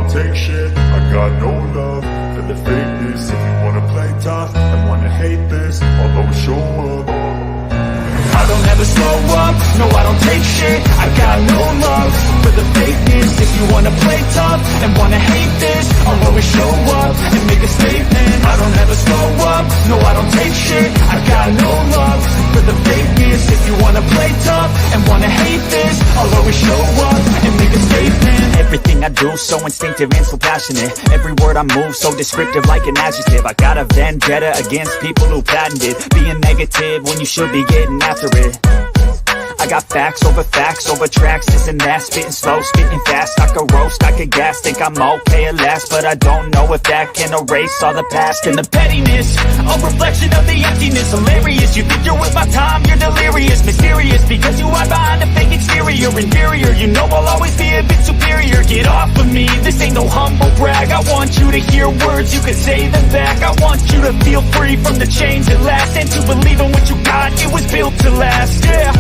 don't take shit. I got no love for the fakeness. If you wanna play tough and wanna hate this, I'll always show up. I don't ever slow up, no I don't take shit. I got no love for the fakeness. If you wanna play tough and wanna hate this, I'll always show up and make a statement. I don't ever slow up, no I don't take shit. I got no love for the fakeness. If you wanna play tough and wanna hate this, I'll always show up and make a statement. Everything I do so instinctive and so passionate. Every word I move so descriptive like an adjective. I got a vendetta against people who patented being negative when you should be getting after it. I got facts over tracks, this and that. Spitting slow, spitting fast, I could roast, I could gas. Think I'm okay at last, but I don't know if that can erase all the past. And the pettiness, a reflection of the emptiness. Hilarious, you think you're with my time, you're delirious. Mysterious, because you hide behind a fake exterior. Inferior, you know I'll always be a bit superior. Get off of me, this ain't no humble brag. I want you to hear words, you can say them back. I want you to feel free from the chains that last, and to believe in what you got, it was built to last, yeah.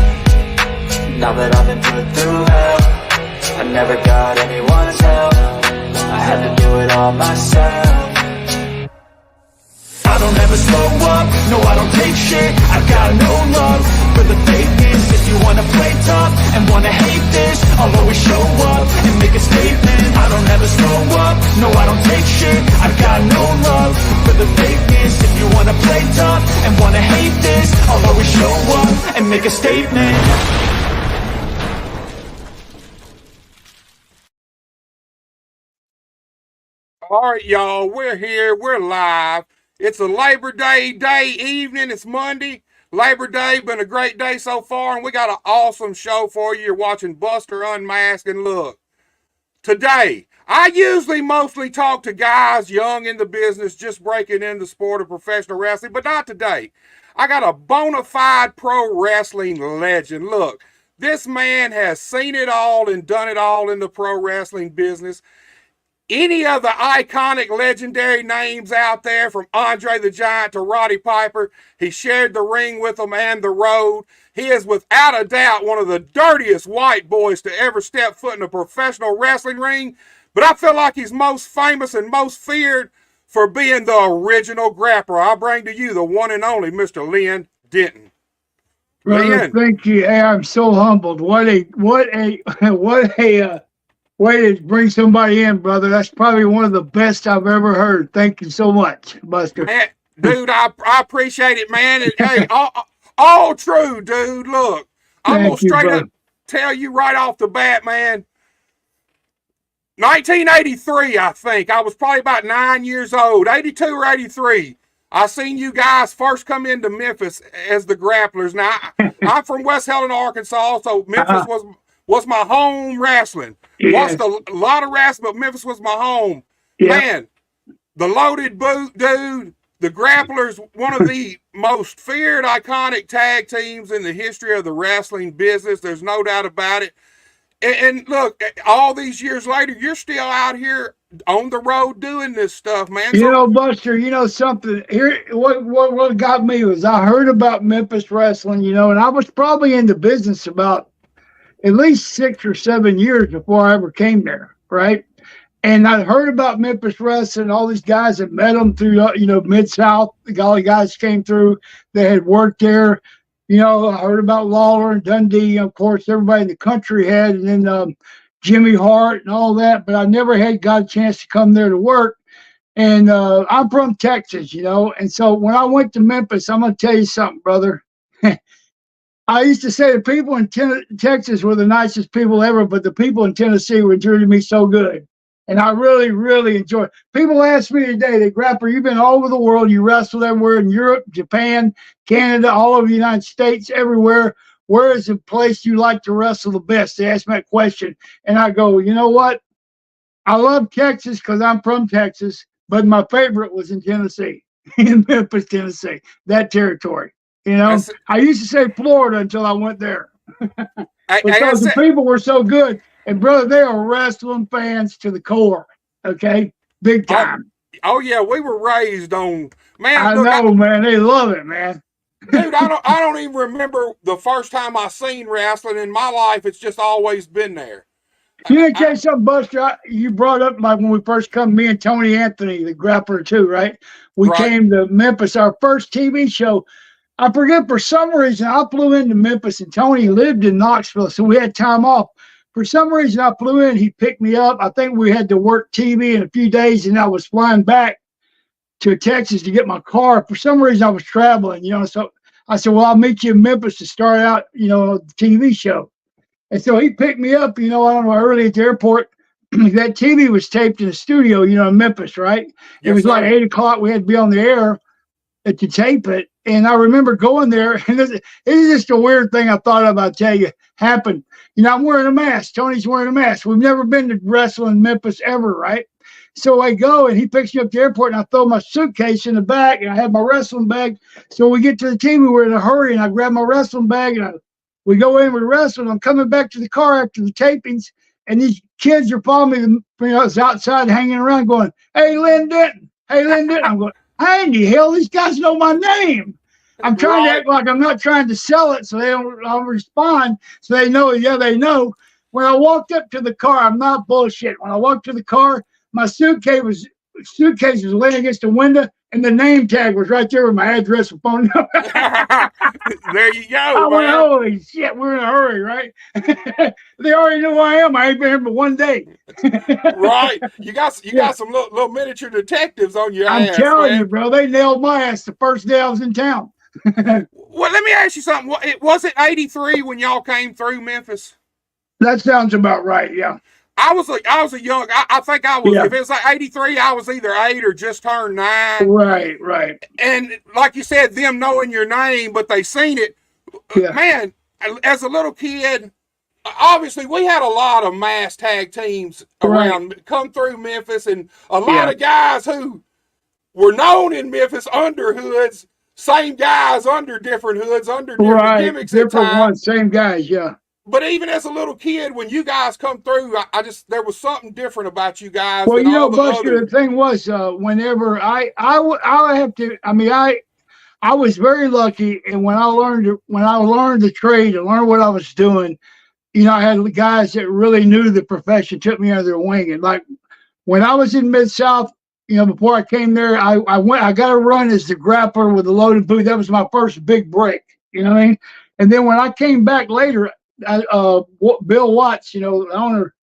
Now that I've been put through hell, I never got anyone's help. I had to do it all myself. I don't ever slow up, no I don't take shit. I got no love for the fakeness. If you wanna play tough and wanna hate this, I'll always show up and make a statement. I don't ever slow up, no I don't take shit. I got no love for the fakeness. If you wanna play tough and wanna hate this, I'll always show up and make a statement. All right, y'all, we're here. We're live. It's a Labor Day evening. It's Monday. Labor Day, been a great day so far, and we got an awesome show for you. You're watching Buster Unmasked, and look, today, I usually mostly talk to guys young in the business, just breaking in the sport of professional wrestling, but not today. I got a bona fide pro wrestling legend. Look, this man has seen it all and done it all in the pro wrestling business. Any of the iconic legendary names out there, from Andre the Giant to Roddy Piper, he shared the ring with them and the road. He is without a doubt one of the dirtiest white boys to ever step foot in a professional wrestling ring, but I feel like he's most famous and most feared for being the original grappler. I bring to you the one and only Mr. Lynn Denton. Brother, thank you. Hey, I'm so humbled. What a way to bring somebody in, brother. That's probably one of the best I've ever heard. Thank you so much, Buster. Man, dude, I appreciate it, man. And, hey, all true, dude. Look, I'm going to straight up tell you right off the bat, man. 1983, I think. I was probably about 9 years old. 82 or 83. I seen you guys first come into Memphis as the Grapplers. Now, I'm from West Helena, Arkansas, so Memphis was my home wrestling. Yes. Watched a lot of wrestling, but Memphis was my home. Yep. Man, the Loaded Boot, dude, the Grapplers, one of the most feared iconic tag teams in the history of the wrestling business. There's no doubt about it. And look, all these years later, you're still out here on the road doing this stuff, man. You know, Buster, you know something here. What got me was I heard about Memphis wrestling, you know, and I was probably in the business about at least 6 or 7 years before I ever came there, right? And I heard about Memphis wrestling. All these guys had met them through, you know, Mid-South. All the guys came through. They had worked there. You know, I heard about Lawler and Dundee. Of course, everybody in the country had, and then Jimmy Hart and all that. But I never got a chance to come there to work. And I'm from Texas, you know. And so when I went to Memphis, I'm going to tell you something, brother. I used to say the people in Texas were the nicest people ever, but the people in Tennessee were treating me so good. And I really, really enjoy it. People ask me today, they Grappler, you've been all over the world. You wrestled everywhere in Europe, Japan, Canada, all over the United States, everywhere. Where is the place you like to wrestle the best? They ask me that question. And I go, you know what? I love Texas because I'm from Texas, but my favorite was in Tennessee, in Memphis, Tennessee, that territory. You know, I used to say Florida until I went there. Because the people were so good. And, brother, they are wrestling fans to the core, okay? Big time. Oh yeah, we were raised on, man. I know, man. They love it, man. Dude, I don't even remember the first time I seen wrestling in my life. It's just always been there. You didn't tell you something, Buster. You brought up like when we first come, me and Tony Anthony, the grappler too, right? We Right. came to Memphis, our first TV show. I forget, for some reason, I flew into Memphis, and Tony lived in Knoxville, so we had time off. For some reason, I flew in. He picked me up. I think we had to work TV in a few days, and I was flying back to Texas to get my car. For some reason, I was traveling, so I said, well, I'll meet you in Memphis to start out, the TV show. And so he picked me up, I don't know, early at the airport. That TV was taped in a studio, in Memphis, right? It was like 8 o'clock. We had to be on the air to tape it. And I remember going there, and this is just a weird thing I thought of, I'll tell you, happened. I'm wearing a mask. Tony's wearing a mask. We've never been to wrestle in Memphis ever, right? So I go, and he picks me up at the airport, and I throw my suitcase in the back, and I have my wrestling bag. So we get to the TV, we're in a hurry, and I grab my wrestling bag, and we go in, we wrestle, and I'm coming back to the car after the tapings, and these kids are following me, it's outside hanging around going, hey, Lynn Denton. Hey, Lynn Denton. I'm going, how in the hell these guys know my name? I'm trying to act like I'm not trying to sell it so they don't respond, so they know, yeah, they know. When I walked up to the car, I'm not bullshit. When I walked to the car, my suitcase was laying against the window, and the name tag was right there with my address and phone number. There you go. I went, holy shit, we're in a hurry, right? They already know who I am. I ain't been here but one day. Right. You got some little miniature detectives on your ass. I'm telling man. you, bro, they nailed my ass the first day I was in town. Well, let me ask you something. Was it 83 when y'all came through Memphis? That sounds about right, yeah. I was a young. I think I was. Yeah. If it was like 83, I was either 8 or just turned 9. Right. And like you said, them knowing your name, but they seen it. Yeah. Man, as a little kid, obviously we had a lot of mass tag teams around come through Memphis, and a lot of guys who were known in Memphis under hoods. Same guys under different hoods, under different gimmicks. Different ones, same guys, yeah. But even as a little kid, when you guys come through, there was something different about you guys. Well, Buster, the thing was, whenever I was very lucky, and when I learned the trade and learned what I was doing, I had guys that really knew the profession, took me under their wing. And like when I was in Mid-South, before I came there, I got a run as the grappler with the loaded boot. That was my first big break, you know what I mean? And then when I came back later, Bill Watts, the owner,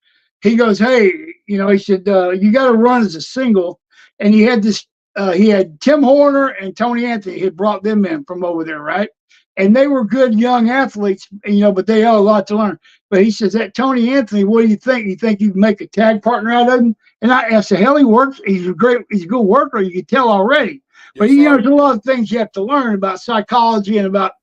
he goes, hey, he said, you got to run as a single. And he had he had Tim Horner and Tony Anthony. He had brought them in from over there, right? And they were good young athletes, but they had a lot to learn. But he says, that Tony Anthony, what do you think? You think you can make a tag partner out of him? And I said, hell, he works. He's a good worker. You can tell already. But there's a lot of things you have to learn about psychology and about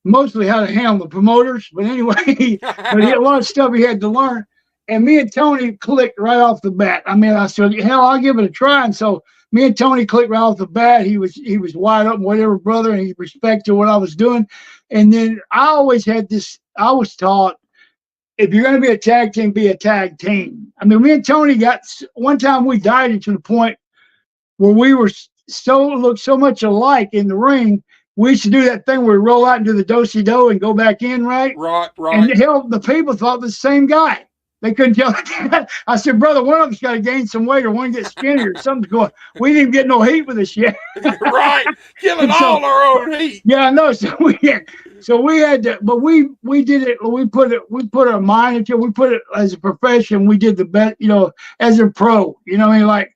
mostly how to handle the promoters. But anyway, but a lot of stuff he had to learn. And me and Tony clicked right off the bat. I said, hell, I'll give it a try. And so me and Tony clicked right off the bat. He was wide open, whatever, brother, and he respected what I was doing. And then I was taught, if you're going to be a tag team, be a tag team. Me and Tony one time we dieted to the point where we were looked so much alike in the ring. We used to do that thing where we roll out into the do-si-do and go back in, right? Right. And hell, the people thought the same guy. They couldn't tell. I said, brother, one of us got to gain some weight or one get skinny or something's going. We didn't even get no heat with us yet. Right. Killing all our own heat. Yeah, I know. So we had to, but we did it. We put our mind into it. We put it as a profession. We did the best, as a pro. Like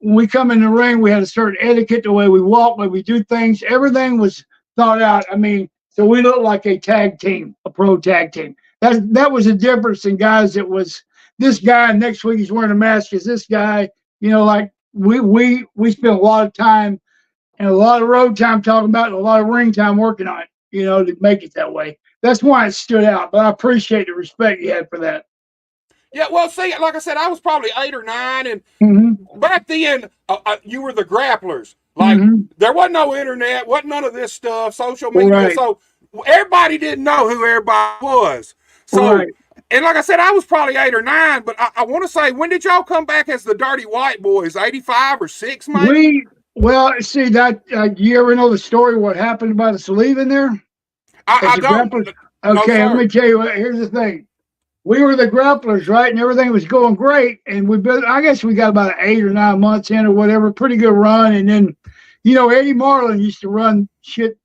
when we come in the ring, we had a certain etiquette, the way we walk, the way we do things. Everything was thought out. So we looked like a tag team, a pro tag team. That was a difference in guys. It was this guy, and next week he's wearing a mask as this guy. Like we spent a lot of time and a lot of road time talking about it, and a lot of ring time working on it, to make it that way. That's why it stood out. But I appreciate the respect you had for that. Yeah, well, see, like I said, I was probably 8 or 9, and back then you were the grapplers. Like there wasn't no internet, wasn't none of this stuff, social media, so everybody didn't know who everybody was. So, and like I said, I was probably 8 or 9, but I want to say, when did y'all come back as the Dirty White Boys? 85 or 6, maybe? See that. You ever know the story? What happened about us leaving there? I don't. Okay, let me tell you what. Here's the thing. we were the grapplers, right? And everything was going great. And I guess we got about 8 or 9 months in or whatever, pretty good run. And then, Eddie Marlin used to run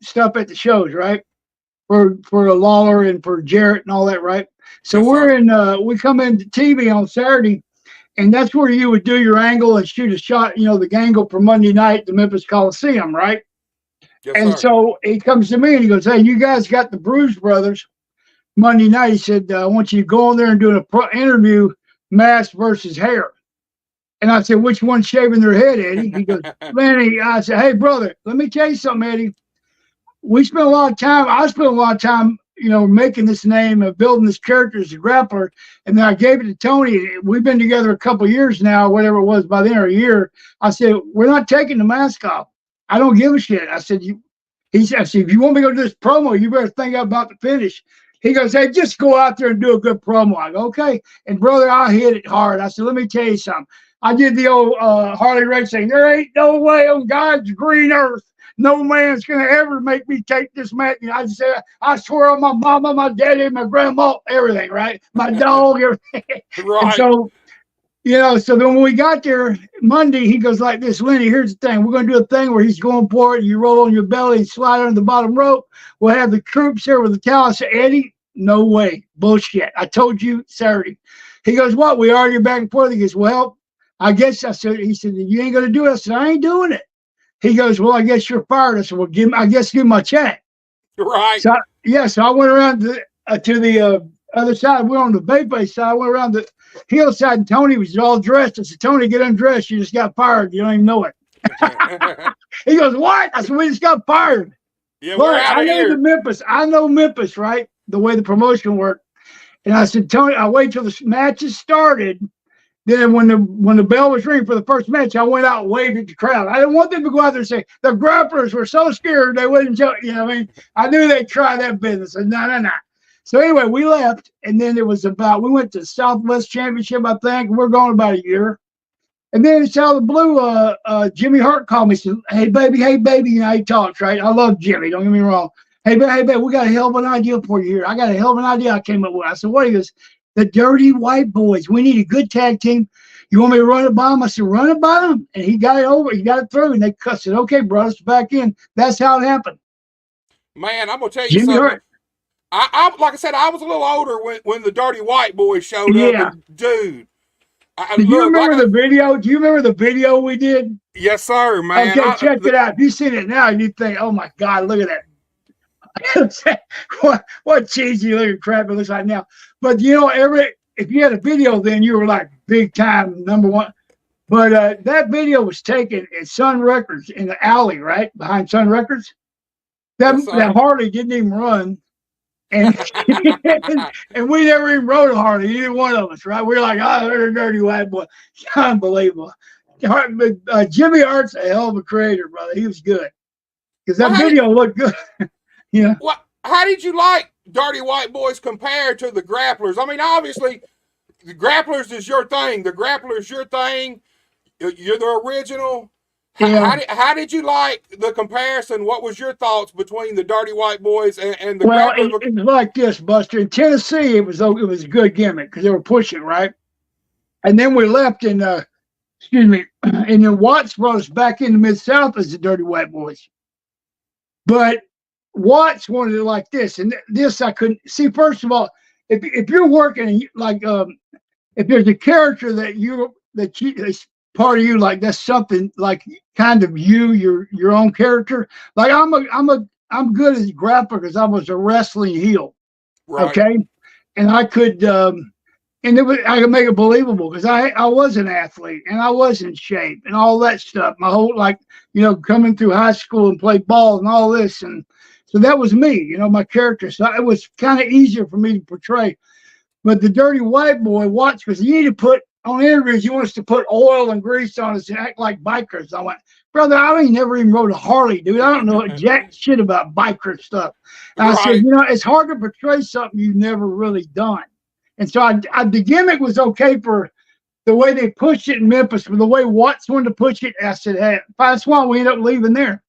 stuff at the shows, right? For Lawler and for Jarrett and all that, right? So we come into TV on Saturday, and that's where you would do your angle and shoot a shot, the angle for Monday night, the Memphis Coliseum, right? Yes, and sir. So he comes to me and he goes, "Hey, you guys got the Bruise Brothers Monday night." He said, "I want you to go in there and do an interview, mask versus hair." And I said, "Which one's shaving their head, Eddie?" He goes, "Lenny." I said, "Hey, brother, let me tell you something, Eddie. I spent a lot of time, making this name and building this character as a grappler. And then I gave it to Tony. We've been together a couple of years now, whatever it was, by the end of a year. I said, we're not taking the mask off. I don't give a shit." I said, I said, "If you want me to go do this promo, you better think about the finish." He goes, "Hey, just go out there and do a good promo." I go, "Okay." And brother, I hit it hard. I said, "Let me tell you something. I did the old Harley Race thing. There ain't no way on God's green earth no man's gonna ever make me take this match." I just said, "I swear on my mama, my daddy, my grandma, everything, right? My dog, everything." Right. And so, so then when we got there Monday, he goes like this, "Lenny, here's the thing. We're gonna do a thing where he's going for it. You roll on your belly and slide under the bottom rope. We'll have the troops there with the towel." I said, "Eddie, no way. Bullshit. I told you Saturday." He goes, "What?" We argued back and forth. He goes, "Well, I guess," he said, "You ain't gonna do it." I said, "I ain't doing it." He goes, "Well, I guess you're fired." I said, "Well, give him my check." Right. So I went around to the other side. We were on the Bay side. I went around the hillside, and Tony was all dressed. I said, "Tony, get undressed. You just got fired. You don't even know it." He goes, "What?" I said, "We just got fired." Yeah, But we're out of here. I know Memphis, right? The way the promotion worked. And I said, "Tony, I wait till the matches started. Then when the bell was ringing for the first match, I went out and waved at the crowd. I didn't want them to go out there and say the grapplers were so scared they wouldn't show." What I mean? I knew they'd try that business. And no. So anyway, we left, and then we went to Southwest Championship, I think. We're going about a year. And then it's out of the blue, Jimmy Hart called me and said, hey, baby. He talks, right? I love Jimmy, don't get me wrong. Hey, baby, we got a hell of an idea for you here. I got a hell of an idea I came up with. I said, "What?" He goes, "The Dirty White Boys. We need a good tag team. You want me to run it by them?" I said, "Run it by them." And he got it over. He got it through. And they said, "Okay, bro, it's back in." That's how it happened. Man, I'm gonna tell you Jimmy something. Hart. I like I said, I was a little older when the Dirty White Boys showed up. And, dude, Did you remember the video? Do you remember the video we did? Yes, sir, man. Okay, check it out. If you seen it now, you think, "Oh my God, look at that." what cheesy looking crap it looks like now. But if you had a video then, you were like big time number one. But that video was taken at Sun Records in the alley, right behind Sun Records. That Harley didn't even run, and and we never even rode a Harley, either one of us, right? We were like, "Oh, they're a dirty white boy." Unbelievable. Jimmy Hart's a hell of a creator, brother. He was good because that video looked good. What? How did you like Dirty White Boys compared to the Grapplers? I mean, obviously, the Grapplers is your thing. The Grappler is your thing. You're the original. Yeah. How did you like the comparison? What was your thoughts between the Dirty White Boys and the Well, Grapplers? it was like this, Buster. In Tennessee, it was a good gimmick because they were pushing, right? And then we left and then Watts brought us back into Mid-South as the Dirty White Boys. But Watts wanted it like this, and this I couldn't see. First of all, if you're working like if there's a character that's part of you, like that's something like kind of your own character. Like I'm good as a grappler because I was a wrestling heel, Right. okay, and I could I could make it believable because I was an athlete and I was in shape and all that stuff. My whole coming through high school and play ball and all this, and so that was me, my character. So it was kind of easier for me to portray. But the Dirty White Boy, Watts, because you need to put on interviews, you want us to put oil and grease on us and act like bikers. I went, "Brother, I ain't never even rode a Harley, dude. I don't know jack shit about biker stuff." And I said, it's hard to portray something you've never really done. And so the gimmick was okay for the way they pushed it in Memphis, but the way Watts wanted to push it, I said, "Hey, that's why we ended up leaving there."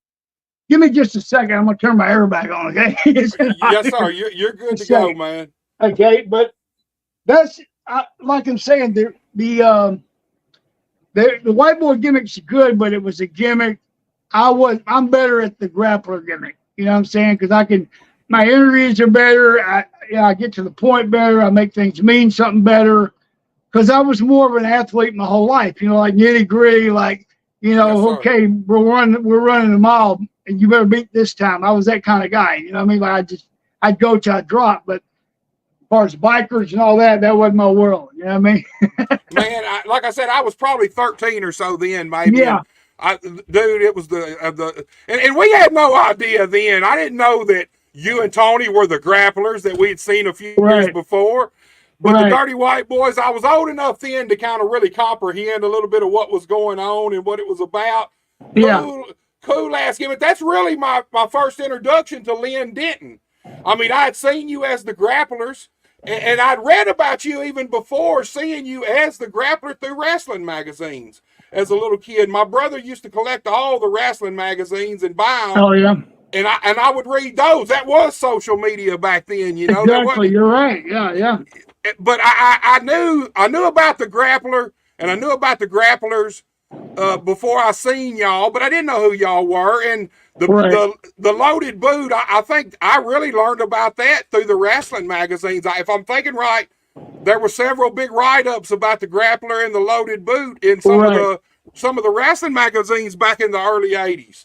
Give me just a second. I'm going to turn my air back on, okay? Yes, sir. You're good to go, man. Okay, but that's like I'm saying, the white boy gimmick's good, but it was a gimmick. I'm better at the grappler gimmick. You know what I'm saying? Because my interviews are better. I get to the point better. I make things mean something better. Because I was more of an athlete my whole life. You know, like nitty gritty. Like, you know, Yes, okay, we're running a mile, and you better beat this time. I was that kind of guy. You know what I mean? Like I'd go till I drop. But as far as bikers and all that, that wasn't my world. You know what I mean? Man, like I said, I was probably 13 or so then, maybe. Yeah. And dude, it was and we had no idea then. I didn't know that you and Tony were the grapplers that we had seen a few years before. But the Dirty White Boys, I was old enough then to kind of really comprehend a little bit of what was going on and what it was about. Yeah. Cool ass gimmick. That's really my first introduction to Lynn Denton. I mean, I had seen you as the grapplers. And I'd read about you even before seeing you as the grappler through wrestling magazines as a little kid. My brother used to collect all the wrestling magazines and buy them. Oh, yeah. And I would read those. That was social media back then, you know. Exactly. You're right. Yeah, yeah. But I knew about the grappler, and I knew about the grapplers before I seen y'all, but I didn't know who y'all were. And the loaded boot, I think I really learned about that through the wrestling magazines. If I'm thinking right, there were several big write-ups about the grappler and the loaded boot in some of the wrestling magazines back in the early 80s.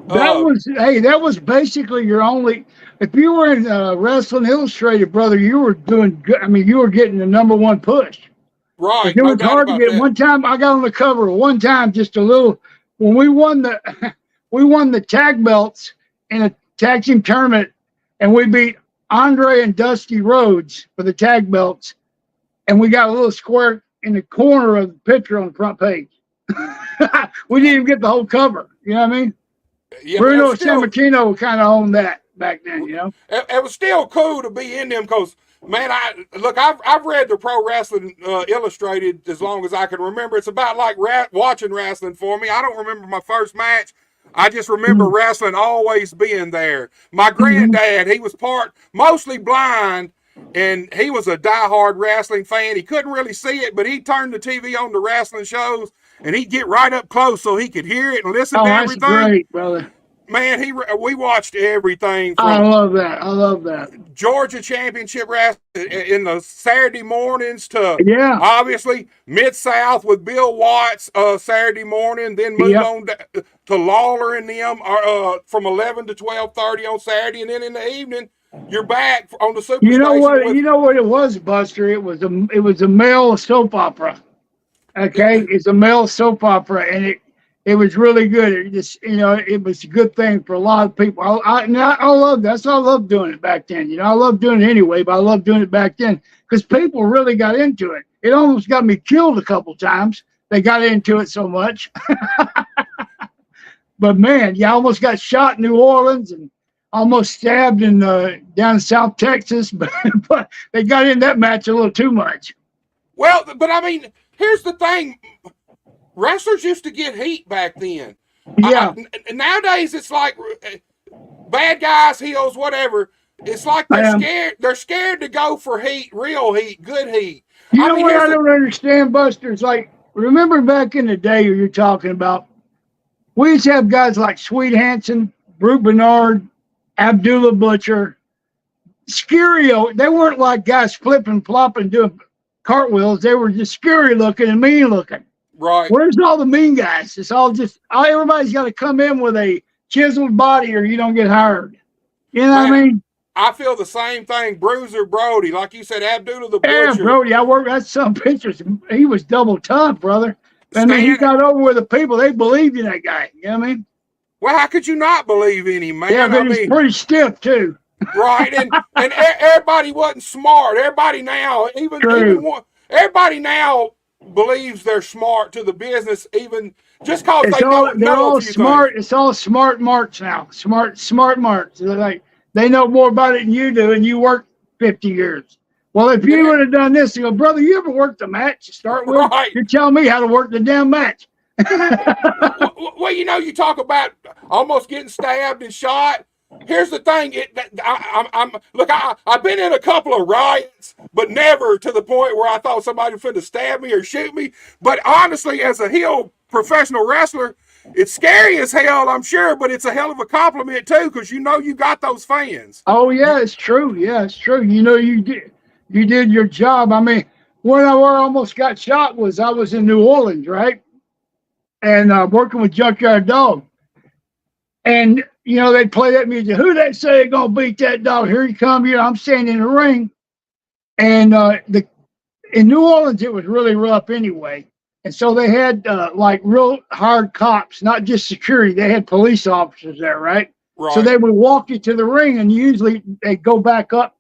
That was basically your only. If you were in Wrestling Illustrated, brother, you were doing good. I mean, you were getting the #1 push. Right. It was hard to get. That. One time, I got on the cover. One time, just a little. When we won the tag belts in a tag team tournament, and we beat Andre and Dusty Rhodes for the tag belts, and we got a little square in the corner of the picture on the front page. We didn't even get the whole cover. You know what I mean? Yeah, Bruno Sammartino kind of owned that back then, you know. It was still cool to be in them because, man, I've read the Pro Wrestling Illustrated as long as I can remember. It's about like watching wrestling for me. I don't remember my first match. I just remember wrestling always being there. My granddad, he was mostly blind, and he was a diehard wrestling fan. He couldn't really see it, but he'd turn the TV on the wrestling shows, and he'd get right up close so he could hear it and listen to everything. That's great, brother. Man, we watched everything. From I love that. Georgia Championship wrestling in the Saturday mornings to obviously Mid-South with Bill Watts Saturday morning, then moved on to Lawler and them from 11 to 12:30 on Saturday, and then in the evening you're back on the Super You know what it was, Buster? It was a male soap opera. Okay, it's a male soap opera, and it was really good. It just, it was a good thing for a lot of people. I love that. That's why I love doing it back then. You know, I love doing it anyway, but I love doing it back then because people really got into it. It almost got me killed a couple times. They got into it so much. But man, I almost got shot in New Orleans and almost stabbed down in South Texas. But they got in that match a little too much. Well, but I mean, here's the thing. Wrestlers used to get heat back then. Yeah. Nowadays, it's like bad guys, heels, whatever. It's like they're scared. They're scared to go for heat, real heat, good heat. You know what I don't understand, Buster? It's like, remember back in the day you're talking about, we used to have guys like Sweet Hansen, Brute Bernard, Abdullah Butcher, Scurio. They weren't like guys flipping, flopping, doing cartwheels. They were just scary looking and mean looking. Right. Where's all the mean guys? It's all just everybody's got to come in with a chiseled body or you don't get hired. You know what I mean? I feel the same thing. Bruiser Brody, like you said, Abdullah the Butcher. Yeah, Brody. That's some pictures. He was double tough, brother. I mean, he got over with the people. They believed in that guy. You know what I mean? Well, how could you not believe in him, man? Yeah, but he's pretty stiff too. Right, and everybody wasn't smart. Everybody now, everybody now believes they're smart to the business, even just because they know a few smart. things. It's all smart marks now. Smart marks. They're like they know more about it than you do, and you worked 50 years. Well, if you would have done this, you go, brother, you ever worked a match to start with? Right. You're telling me how to work the damn match. Well, you talk about almost getting stabbed and shot. Here's the thing. I've been in a couple of riots, but never to the point where I thought somebody was finna stab me or shoot me. But honestly, as a heel professional wrestler, it's scary as hell, I'm sure, but it's a hell of a compliment too, because you know you got those fans. Oh yeah, it's true. Yeah, it's true. You know, you did your job. I mean, when I almost got shot was I was in New Orleans, right, and working with Junkyard Dog, and you know they play that music. Who they say gonna beat that dog? Here he come. You know, I'm standing in the ring, and the in New Orleans it was really rough anyway. And so they had like real hard cops, not just security. They had police officers there, right? Right. So they would walk you to the ring, and usually they go back up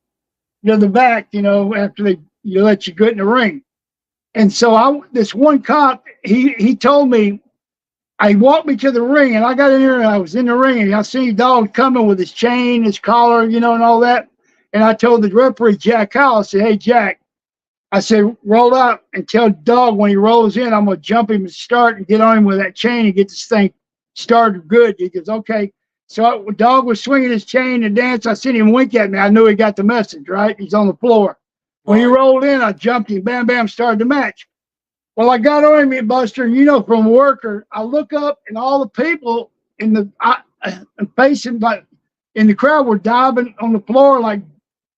to the back, you know, after they let you get in the ring. And so this one cop, he told me, I walked me to the ring, and I got in there, and I was in the ring, and I seen Dog coming with his chain, his collar, you know, and all that. And I told the referee, Jack Howell, I said, hey, Jack, I said, roll out and tell Dog when he rolls in, I'm going to jump him and start and get on him with that chain and get this thing started good. He goes, okay. So Dog was swinging his chain and dance. I seen him wink at me. I knew he got the message, right? He's on the floor. When he rolled in, I jumped him, bam, bam, started the match. Well, I got on him, Buster, and you know, from worker, I look up and all the people in the facing, like in the crowd were diving on the floor like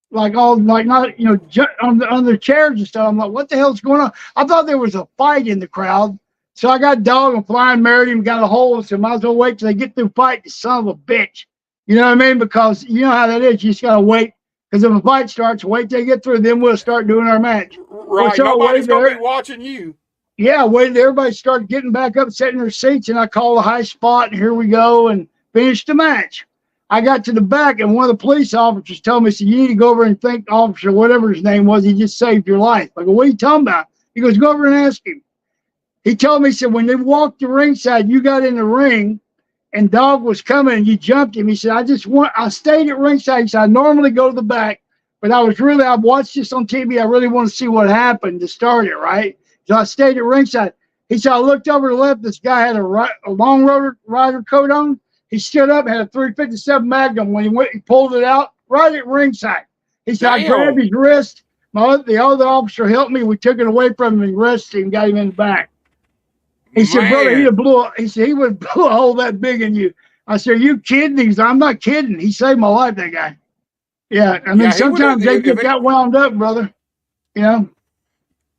not, you know, on the chairs and stuff. I'm like, what the hell's going on? I thought there was a fight in the crowd. So I got Dog and Flying married him, got a hold, so might as well wait till they get through fight, the son of a bitch. You know what I mean? Because you know how that is. You just got to wait. Because if a fight starts, wait till they get through, then we'll start doing our match. Right. So nobody's going to be watching you. Yeah, waited. Everybody started getting back up, sitting in their seats, and I called a high spot, and here we go, and finished the match. I got to the back, and one of the police officers told me, he said, you need to go over and thank officer, whatever his name was. He just saved your life. I go, what are you talking about? He goes, go over and ask him. He told me, he said, when they walked the ringside, you got in the ring, and Dog was coming, and you jumped him. He said, I stayed at ringside. He said, I normally go to the back, but I've watched this on TV. I really want to see what happened to start it, right? So I stayed at ringside. He said, I looked over to the left. This guy had a long rider coat on. He stood up, had a 357 Magnum. When he pulled it out right at ringside. He said, I grabbed his wrist. The other officer helped me. We took it away from him and arrested him and got him in the back. He said, brother, he would blow a hole that big in you. I said, are you kidding? He said, I'm not kidding. He saved my life, that guy. Yeah, I mean, sometimes they get that wound up, brother. You know?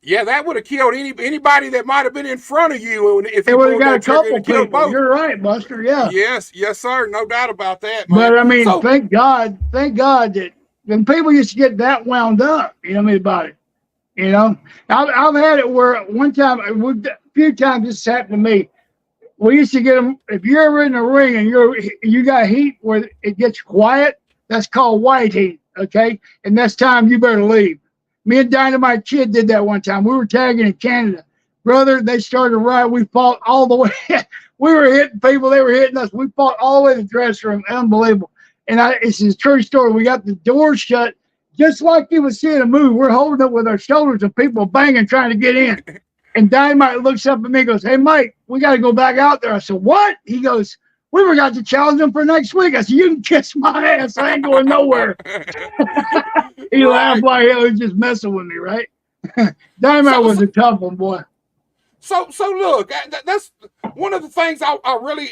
Yeah, that would have killed anybody that might have been in front of you. If it would have got a couple people. You're right, Buster. Yeah. Yes, sir. No doubt about that, man. But I mean, thank God that when people used to get that wound up, you know what I mean, about it. You know, I've had it where one time, a few times this happened to me. We used to get them. If you're ever in a ring and you got heat where it gets quiet, that's called white heat. Okay, and that's time you better leave. Me and Dynamite Kid did that one time. We were tagging in Canada. Brother, they started a riot. We fought all the way. We were hitting people. They were hitting us. We fought all the way to the dressing room. Unbelievable. And it's a true story. We got the door shut just like you would see in a movie. We're holding up with our shoulders and people banging trying to get in. And Dynamite looks up at me and goes, hey, Mike, we got to go back out there. I said, what? He goes, we forgot to challenge them for next week. I said, you can kiss my ass. I ain't going nowhere. He laughed like hell. He was just messing with me, right? Dynamite was a tough one, boy. So look, that's one of the things I really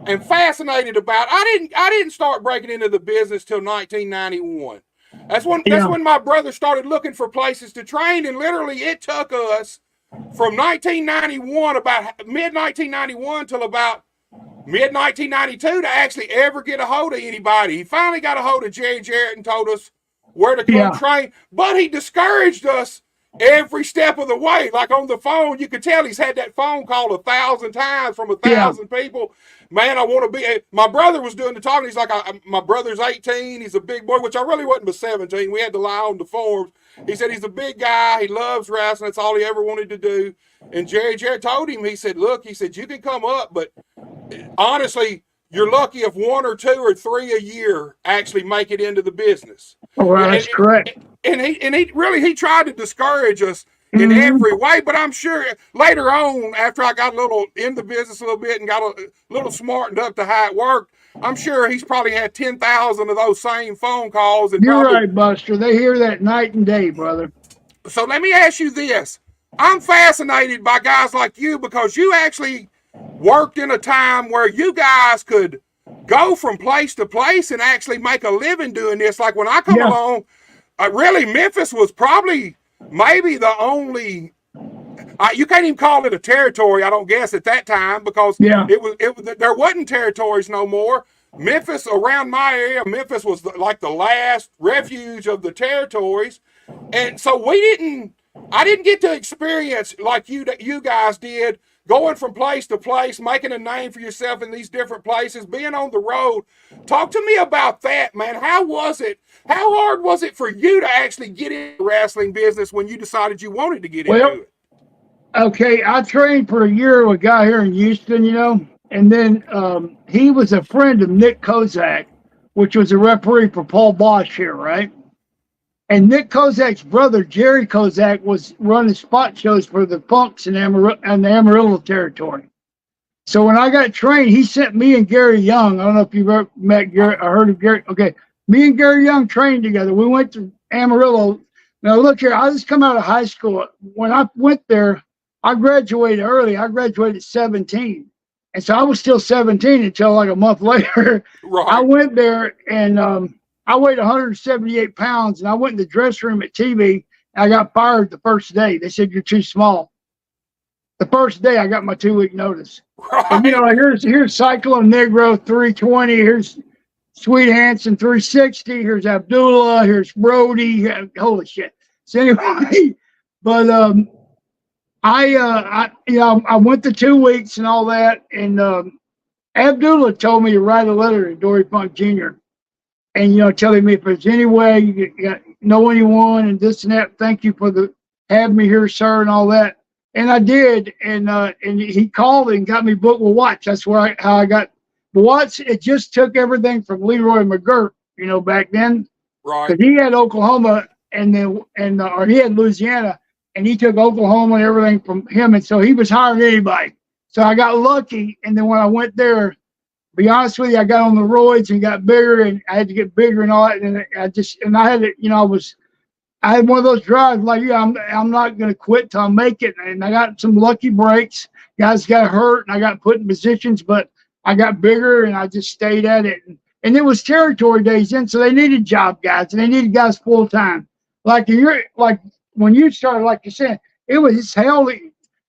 am fascinated about. I didn't start breaking into the business till 1991. That's when my brother started looking for places to train, and literally it took us from 1991, about mid 1991 till about mid 1992 to actually ever get a hold of anybody. He finally got a hold of Jerry Jarrett and told us where to come train, but he discouraged us every step of the way. Like on the phone, you could tell he's had that phone call 1,000 times from 1,000 people. Man, I want to be. My brother was doing the talking. He's like, my brother's 18. He's a big boy, which I really wasn't but 17. We had to lie on the forms. He said he's a big guy. He loves wrestling. That's all he ever wanted to do. And Jerry Jarrett told him, he said, look, he said, you can come up, but honestly, you're lucky if 1 or 2 or 3 a year actually make it into the business. Oh, well, that's correct. And he tried to discourage us in every way, but I'm sure later on, after I got a little in the business a little bit and got a little smartened up to how it worked, I'm sure he's probably had 10,000 of those same phone calls and You're probably. right, Buster. They hear that night and day, brother. So let me ask you this. I'm fascinated by guys like you because you actually worked in a time where you guys could go from place to place and actually make a living doing this. Like when I come Yeah, along, really, Memphis was probably maybe the only. You can't even call it a territory, I don't guess, at that time because yeah. there wasn't territories no more. Memphis, around my area, Memphis was like the last refuge of the territories, and so I didn't get to experience like you guys did, going from place to place, making a name for yourself in these different places, being on the road. Talk to me about that, man. How was it? How hard was it for you to actually get into the wrestling business when you decided you wanted to get Well, into it? okay, I trained for a year with a guy here in Houston, and then he was a friend of Nick Kozak, which was a referee for Paul Bosch here, right? And Nick Kozak's brother, Jerry Kozak, was running spot shows for the Punks in the Amarillo territory. So when I got trained, he sent me and Gary Young. I don't know if you've ever met Gary or heard of Gary. Okay, me and Gary Young trained together. We went to Amarillo. Now, look here, I just come out of high school. When I went there, I graduated early. I graduated at 17. And so I was still 17 until like a month later. Right. I went there and I weighed 178 pounds and I went in the dressing room at TV. And I got fired the first day. They said, you're too small. The first day I got my 2-week notice. Right. And, here's Cyclone Negro 320. Here's Sweet Hanson 360. Here's Abdullah. Here's Brody. Holy shit. So anyway, but I went the 2 weeks and all that, and Abdullah told me to write a letter to Dory Funk Jr. and telling me if there's any way you know anyone and this and that. Thank you for having me here, sir, and all that. And I did, and he called and got me booked with Watts. That's how I got Watts. It just took everything from Leroy McGirt, back then, Right. because he had Oklahoma or he had Louisiana. And he took Oklahoma and everything from him. And so he was hiring anybody. So I got lucky. And then when I went there, to be honest with you, I got on the roids and got bigger and I had to get bigger and all that. And I had to, I had one of those drives like, I'm not going to quit till I make it. And I got some lucky breaks. Guys got hurt and I got put in positions, but I got bigger and I just stayed at it. And it was territory days then. So they needed job guys and they needed guys full time. When you started, like you said, it was hell.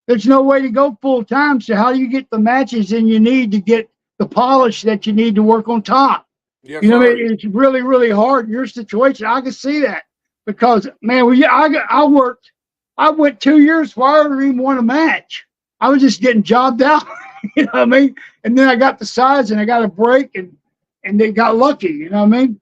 There's no way to go full time. So how do you get the matches in you need to get the polish that you need to work on top? Yes, I mean, it's really, really hard in your situation. I can see that because, man, I went 2 years before I ever even won a match. I was just getting jobbed out, you know what I mean? And then I got the size and I got a break and they got lucky, you know what I mean?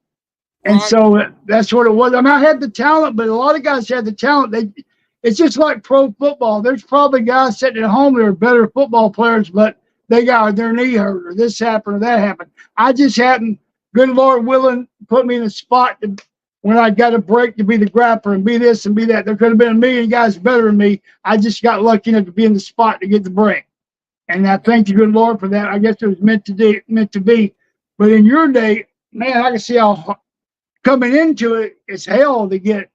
And so that's what it was. I mean, I had the talent, but a lot of guys had the talent. It's just like pro football. There's probably guys sitting at home that are better football players, but they got their knee hurt or this happened or that happened. I just happened, good Lord willing, put me in a spot when I got a break to be the grappler and be this and be that. There could have been a million guys better than me. I just got lucky enough to be in the spot to get the break. And I thank the good Lord for that. I guess it was meant to be. But in your day, man, I can see how coming into it, it's hell to get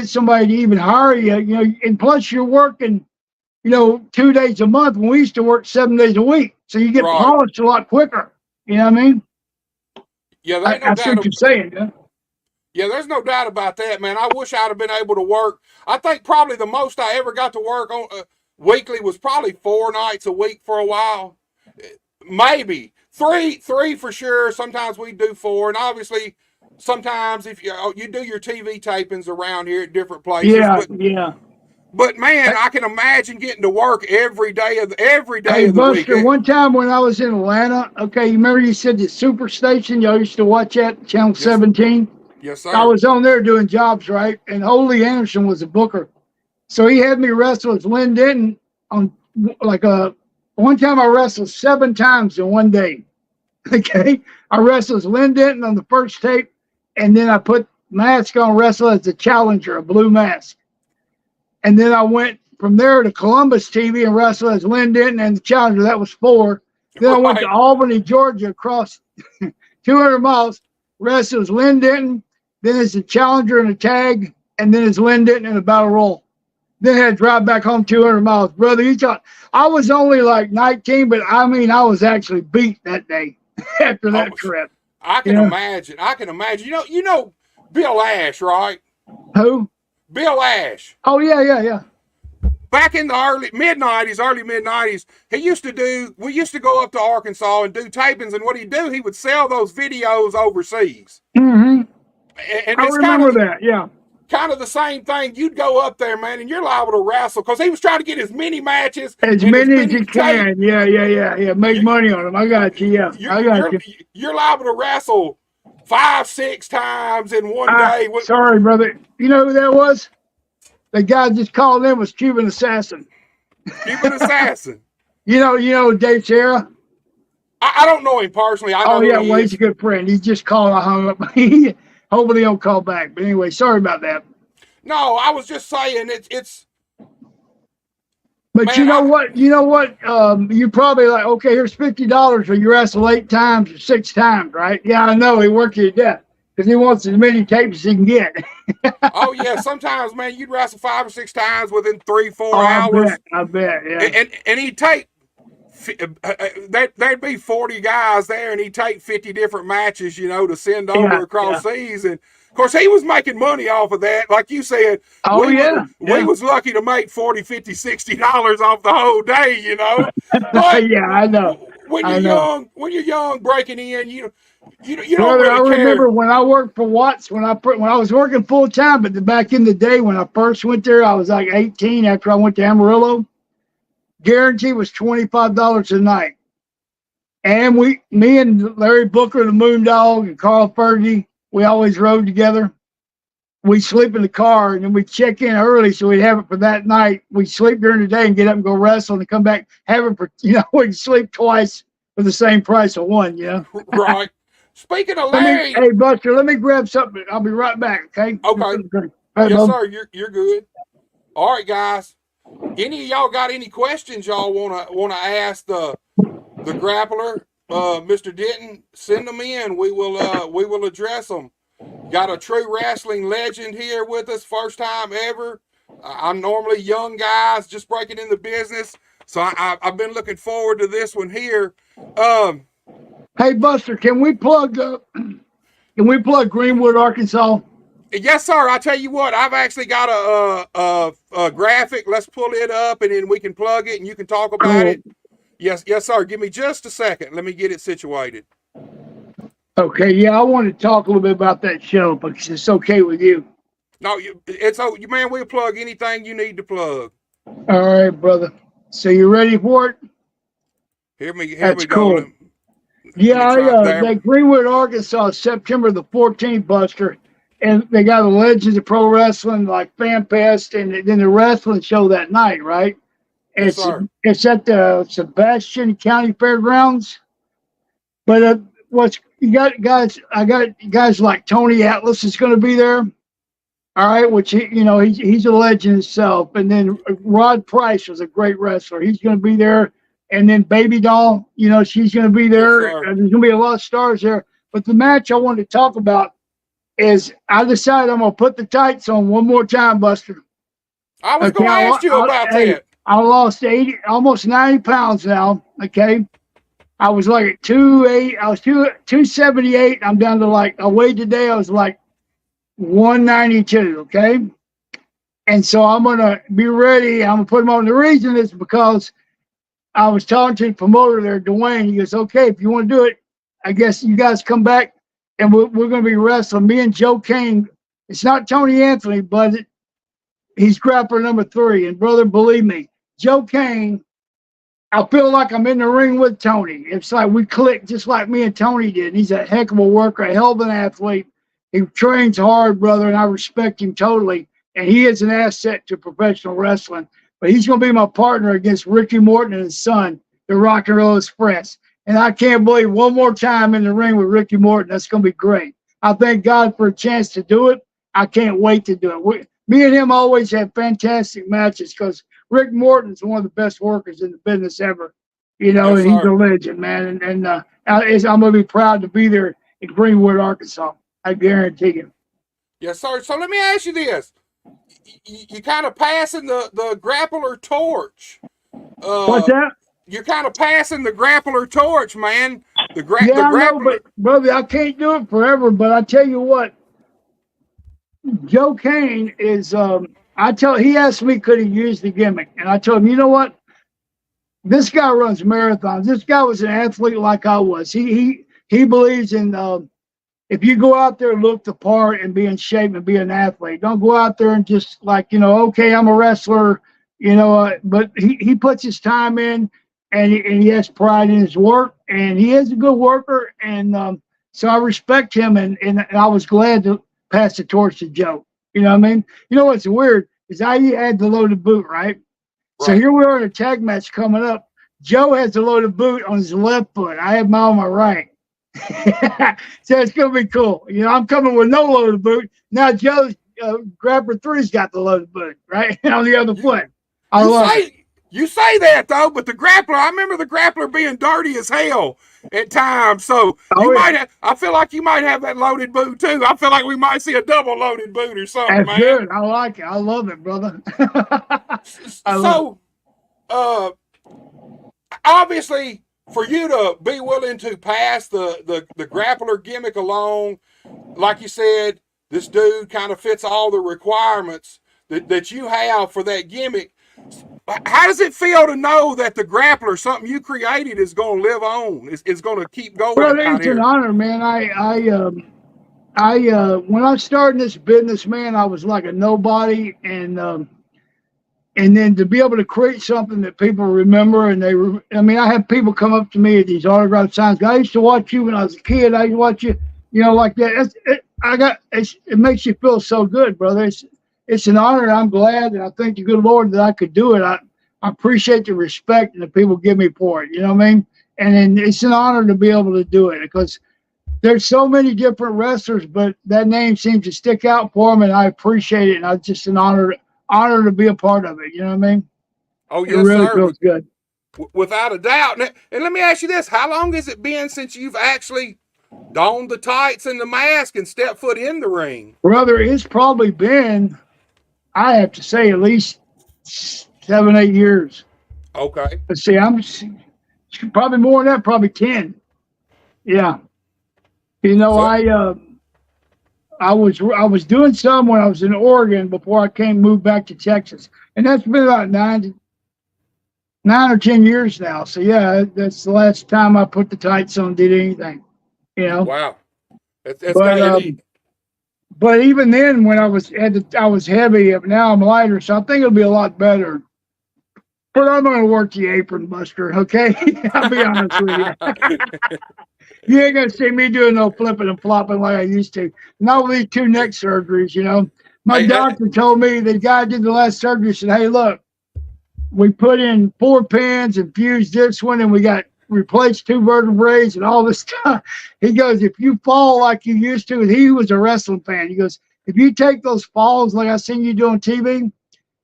somebody to even hire you, and plus you're working, 2 days a month when we used to work 7 days a week. So you get polished a lot quicker. You know what I mean? Yeah, I see what you're saying, yeah. Yeah, there's no doubt about that, man. I wish I'd have been able to work. I think probably the most I ever got to work on weekly was probably 4 nights a week for a while. Maybe three for sure. Sometimes we do 4, and obviously sometimes if you do your TV tapings around here at different places. Yeah. But man, I can imagine getting to work every day of the Buster, week. one time when I was in Atlanta, okay, you remember you said the Superstation y'all used to watch at Channel 17? Yes, sir. I was on there doing jobs, right? And Holy Anderson was a booker. So he had me wrestle with Lynn Denton on one time I wrestled 7 times in one day. Okay. I wrestled as Lynn Denton on the first tape, and then I put mask on, wrestle as a challenger, a blue mask. And then I went from there to Columbus TV and wrestled as Lynn Denton and the challenger. That was 4. Then I went to Right. Albany, Georgia, across 200 miles. Rest was Lynn Denton. Then it's a challenger and a tag, and then it's Lynn Denton and a battle roll. Then I had to drive back home 200 miles. Brother, you thought I was only like 19, but I mean, I was actually beat that day after that trip. I can imagine. I can imagine. You know Bill Ash, right? Who? Bill Ash. Oh, yeah. Back in the early mid 90s, we used to go up to Arkansas and do tapings, and what he'd do, he would sell those videos overseas. Mm-hmm. And I it's remember that, yeah. Kind of the same thing. You'd go up there, man, and you're liable to wrestle because he was trying to get as many matches. As many as you can. Yeah. Make money on them. I got you, yeah. I got you. You're liable to wrestle 5-6 times in one day. Sorry, brother. You know who that was? The guy just called in was Cuban Assassin. Cuban Assassin. You know Dave Serra? I don't know him personally. I know well, he's a good friend. He just called. I hung up. Hopefully he'll call back. But anyway, sorry about that. No, I was just saying it's. But man, you know what? You probably like, okay, here's $50 for you wrestle 8 times or 6 times, right? Yeah, I know. He worked you to death because he wants as many tapes as he can get. Oh yeah, sometimes, man, you'd wrestle 5 or 6 times within 3-4 hours. I bet, yeah. And he'd take. There'd be 40 guys there, and he'd take 50 different matches, to send over across seas. And of course, he was making money off of that. Like you said, we was lucky to make $40, $50, $60 off the whole day, But yeah, I know. When you're young, breaking in, you don't Brother, really care. I remember when I worked for Watts, when I was working full time, but back in the day when I first went there, I was like 18 after I went to Amarillo. Guarantee was $25 a night. And me and Larry Booker, the Moondog, and Carl Fergie, we always rode together. We sleep in the car, and then we check in early so we'd have it for that night. We sleep during the day and get up and go wrestle and come back, have it for, we'd sleep twice for the same price of one, Right. Speaking of Larry. Hey, Buster, let me grab something. I'll be right back, okay? Okay. Right, yes, sir. You're good. All right, guys. Any of y'all got any questions y'all wanna ask the grappler, Mr. Denton? Send them in. We will address them. Got a true wrestling legend here with us, first time ever. I'm normally young guys just breaking in the business, so I've been looking forward to this one here. Hey Buster, can we plug Greenwood, Arkansas? Yes, sir. I tell you what, I've actually got a graphic. Let's pull it up, and then we can plug it, and you can talk about it. Yes, sir. Give me just a second. Let me get it situated. Okay. Yeah, I want to talk a little bit about that show, because it's okay with you. No, man. We'll plug anything you need to plug. All right, brother. So you ready for it? Here we That's go. Cool. That Greenwood, Arkansas, September the 14th, Buster. And they got the Legends of Pro Wrestling, like FanFest, and then the wrestling show that night, right? It's at the Sebastian County Fairgrounds. But you got guys? I got guys like Tony Atlas is going to be there. All right, which he's a legend himself. And then Rod Price was a great wrestler. He's going to be there. And then Baby Doll, she's going to be there. Yes, there's going to be a lot of stars there. But the match I wanted to talk about is I decided I'm going to put the tights on one more time, Buster. I was going to ask you about that. I lost almost 90 pounds now, okay? I was like at 278. I'm down to I weighed today, I was like 192, okay? And so I'm going to be ready. I'm going to put them on. The reason is because I was talking to the promoter there, Dwayne. He goes, okay, if you want to do it, I guess you guys come back. And we're going to be wrestling. Me and Joe Kane. It's not Tony Anthony, but he's grappler number 3. And brother, believe me, Joe Kane, I feel like I'm in the ring with Tony. It's like we click just like me and Tony did. He's a heck of a worker, a hell of an athlete. He trains hard, brother, and I respect him totally. And he is an asset to professional wrestling. But he's going to be my partner against Ricky Morton and his son, the Rock and Roll Express. And I can't believe one more time in the ring with Ricky Morton. That's going to be great. I thank God for a chance to do it. I can't wait to do it. Me and him always have fantastic matches because Rick Morton's one of the best workers in the business ever. You know, Yes, and he's a sir. legend, man. I'm going to be proud to be there in Greenwood, Arkansas. I guarantee you. Yes, sir. So let me ask you this: you kind of passing the grappler torch. What's Uh, that? you're kind of passing the grappler torch, man. The Yeah, I know, grappler. but brother, I can't do it forever. But I tell you what, Joe Kane is. He asked me could he use the gimmick, and I told him, you know what? This guy runs marathons. This guy was an athlete like I was. He believes in if you go out there and look the part and be in shape and be an athlete. Don't go out there and just like, okay, I'm a wrestler, but he puts his time in, and he has pride in his work, and he is a good worker. And so I respect him, and I was glad to pass the torch to Joe. You know what I mean? You know what's weird is I had the loaded boot, right? So Right. here we are in a tag match coming up. Joe has the loaded boot on his left foot. I have mine on my right. So it's going to be cool. I'm coming with no loaded boot. Now Joe's Grappler 3's got the loaded boot, right? On the other foot. I love it. You say that though, but the grappler, I remember the grappler being dirty as hell at times. So Oh, yeah. I feel like you might have that loaded boot too. I feel like we might see a double loaded boot or something, That's man. good. I like it. I love it, brother. I love it. So, obviously, for you to be willing to pass the grappler gimmick along, like you said, this dude kind of fits all the requirements that you have for that gimmick. How does it feel to know that the grappler, something you created, is going to live on? Is going to keep going Brother, out it's an here? honor, man. When I started this business, man, I was like a nobody, and then to be able to create something that people remember, and I have people come up to me at these autograph signs. I used to watch you when I was a kid. I used to watch you, like that. It makes you feel so good, brother. It's an honor. I'm glad, and I thank the good Lord that I could do it. I appreciate the respect and the people give me for it. You know what I mean? And then it's an honor to be able to do it because there's so many different wrestlers, but that name seems to stick out for them, and I appreciate it. And it's just an honor to be a part of it. You know what I mean? Oh, It yes, really sir. feels good. Without a doubt. And let me ask you this: how long has it been since you've actually donned the tights and the mask and stepped foot in the ring? Brother, it's probably been, I have to say, at least 7, 8 years. Okay. Let's see, I'm probably more than that, probably 10. Yeah. So, I was doing some when I was in Oregon before I moved back to Texas. And that's been about 9 or 10 years now. So yeah, that's the last time I put the tights on, did anything, wow. That's But but even then, when I was heavy. Now I'm lighter, so I think it'll be a lot better. But I'm going to work the apron, Buster. Okay, I'll be honest with you. You ain't going to see me doing no flipping and flopping like I used to. Not with these 2 neck surgeries. My doctor told me the guy did the last surgery said, "Hey, look, we put in 4 pins and fused this one, and we got replaced 2 vertebrae and all this stuff." He goes, "If you fall like you used to," and he was a wrestling fan. He goes, "If you take those falls like I seen you do on TV,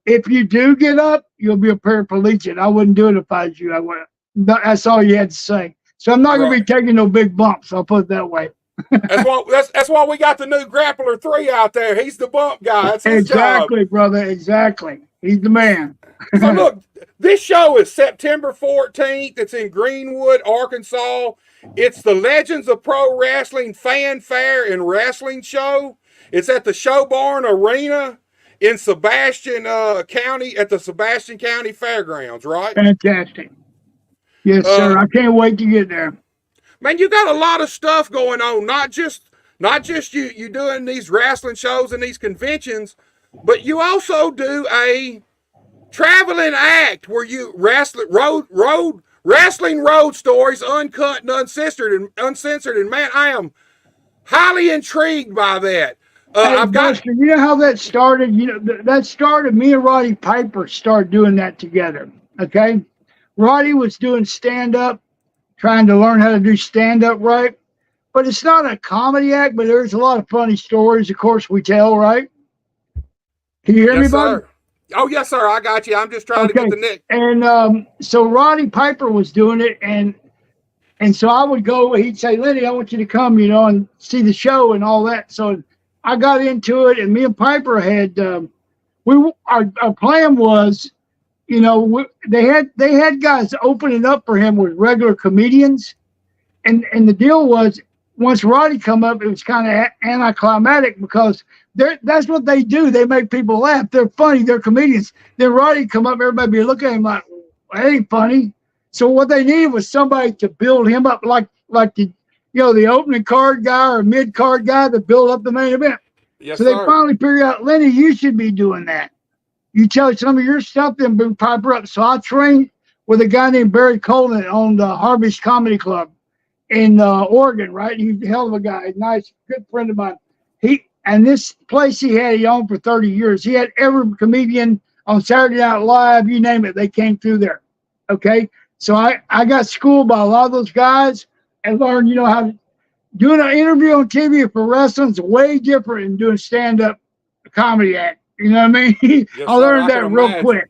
if you do get up, you'll be a paraplegic. I wouldn't do it if I was you. I wouldn't." That's all you had to say. So I'm not going to be taking no big bumps. I'll put it that way. That's why we got the new Grappler 3 out there. He's the bump guy. That's his Exactly, job. brother. Exactly. He's the man. So look, this show is September 14th. It's in Greenwood, Arkansas. It's the Legends of Pro Wrestling Fanfare and Wrestling Show. It's at the Show Barn Arena in Sebastian County at the Sebastian County Fairgrounds, right? Fantastic. Yes, sir. I can't wait to get there. Man, you got a lot of stuff going on. Not just you doing these wrestling shows and these conventions, but you also do a traveling act where you wrestling road stories, uncut and uncensored. And man, I am highly intrigued by that. Hey, Buster, you know how that started? That started, me and Roddy Piper started doing that together. Okay. Roddy was doing stand-up, trying to learn how to do stand-up right. But it's not a comedy act, but there's a lot of funny stories, of course, we tell, right? Can you hear me, bud? Oh, yes, sir. I got you. I'm just trying to Okay. get the neck. And so Roddy Piper was doing it, and so I would go. He'd say, "Lenny, I want you to come, and see the show and all that." So I got into it, and me and Piper had our plan was, they had guys opening up for him with regular comedians, and the deal was once Roddy come up, it was kind of anticlimactic because that's what they do. They make people laugh. They're funny. They're comedians. Then Roddy come up, everybody be looking at him like, well, that ain't funny. So what they needed was somebody to build him up like the opening card guy or mid card guy to build up the main event. Yes, so they sir. finally figured out, Lenny, you should be doing that. You tell some of your stuff, then bring Piper up. So I trained with a guy named Barry Colin that owned Harvey's Comedy Club in Oregon, right? He's a hell of a guy, nice, good friend of mine. And this place he owned for 30 years. He had every comedian on Saturday Night Live, you name it, they came through there. Okay, so I got schooled by a lot of those guys and learned, how to doing an interview on TV for wrestling is way different than doing stand-up comedy act. You know what I mean? Yes, I learned that real quick.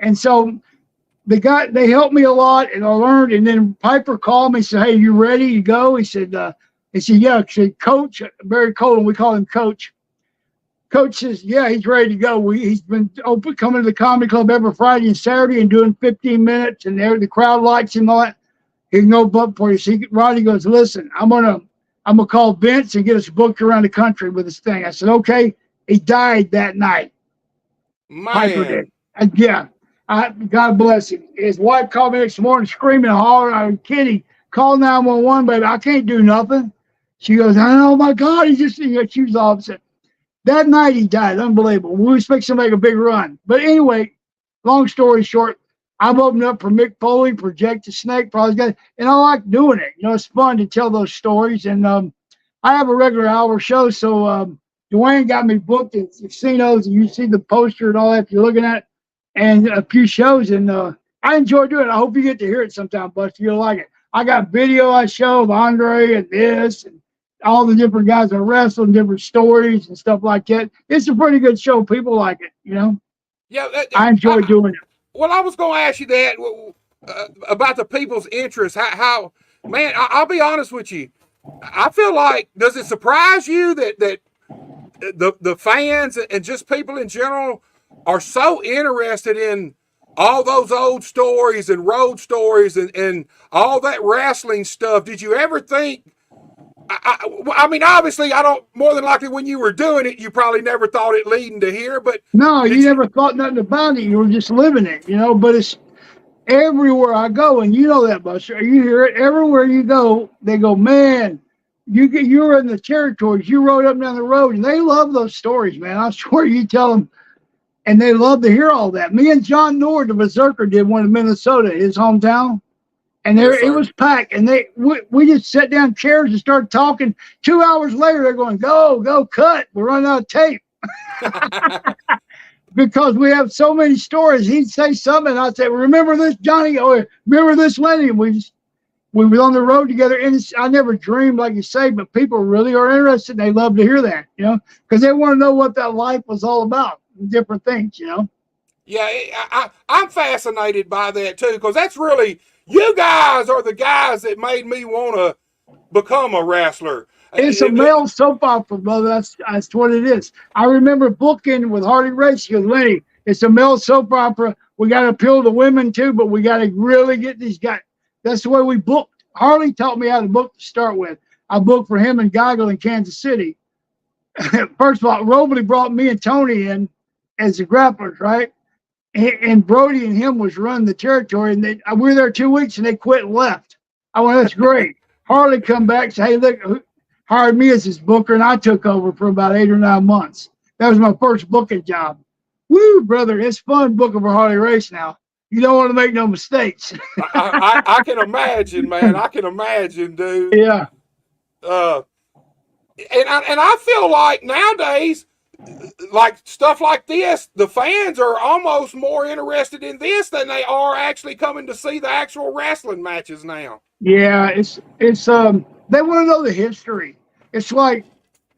And so they helped me a lot, and I learned. And then Piper called me and said, "Hey, you ready to go?" He said, "Yeah." He said, "Coach Barry Colin, we call him Coach." Coach says, "Yeah, he's ready to go. He's been coming to the comedy club every Friday and Saturday and doing 15 minutes, and the crowd likes him all that. He can go book for you." So Roddy goes, "Listen, I'm gonna call Vince and get us booked around the country with this thing." I said, "Okay." He died that night. Man. Piper did. Yeah. God bless him. His wife called me next morning screaming and hollering. I was kidding. Call 911, baby. I can't do nothing. She goes, "Oh my God." He just, she was all upset. That night he died. Unbelievable. We was fixing to make a big run. But anyway, long story short, I've opened up for Mick Foley, Project the Snake, for all these guys, and I like doing it. It's fun to tell those stories. And I have a regular hour show, so Dwayne got me booked at casinos, and you see the poster and all that you're looking at, and a few shows, and I enjoy doing it. I hope you get to hear it sometime, Buster. You'll like it. I got video I show of Andre and this and all the different guys that wrestle and different stories and stuff like that. It's a pretty good show. People like it, Yeah, I enjoy doing it. Well, I was going to ask you that about the people's interest. How man, I'll be honest with you. I feel like, does it surprise you that the fans and just people in general are so interested in all those old stories and road stories and all that wrestling stuff? Did you ever think, I mean, obviously, I don't, more than likely when you were doing it, you probably never thought it leading to here, but. No, you never thought nothing about it. You were just living it, but it's everywhere I go, and you know that, Buster. You hear it everywhere you go. They go, "Man, you were in the territories. You rode up and down the road," and they love those stories, man. I swear, you tell them, and they love to hear all that. Me and John Nord, the Berserker, did one in Minnesota, his hometown, and there it was packed. And we just sat down chairs and started talking. 2 hours later, they're going, "Go, cut. We're running out of tape." Because we have so many stories. He'd say something, and I'd say, "Remember this, Johnny?" Or, "Remember this, Lenny?" And we were on the road together, and I never dreamed, like you say, but people really are interested, and they love to hear that, because they want to know what that life was all about, different things, Yeah, I'm fascinated by that, too, because that's really, you guys are the guys that made me want to become a wrestler. It's a male soap opera, brother. That's what it is. I remember booking with Harley Race. She goes, "Lenny, it's a male soap opera. We got to appeal to women too, but we got to really get these guys." That's the way we booked. Harley taught me how to book to start with. I booked for him and Goggle in Kansas City. First of all, Robley brought me and Tony in as the grapplers, right? And Brody and him was running the territory, and we were there 2 weeks, and they quit and left. I went, "That's great." Harley come back and say, "Hey, look," hired me as his booker, and I took over for about 8 or 9 months. That was my first booking job. Woo, brother, it's fun booking for Harley Race now. You don't want to make no mistakes. I can imagine, man. I can imagine, dude. Yeah. And I feel like nowadays, like stuff like this, the fans are almost more interested in this than they are actually coming to see the actual wrestling matches now. Yeah, it's they want to know the history. It's like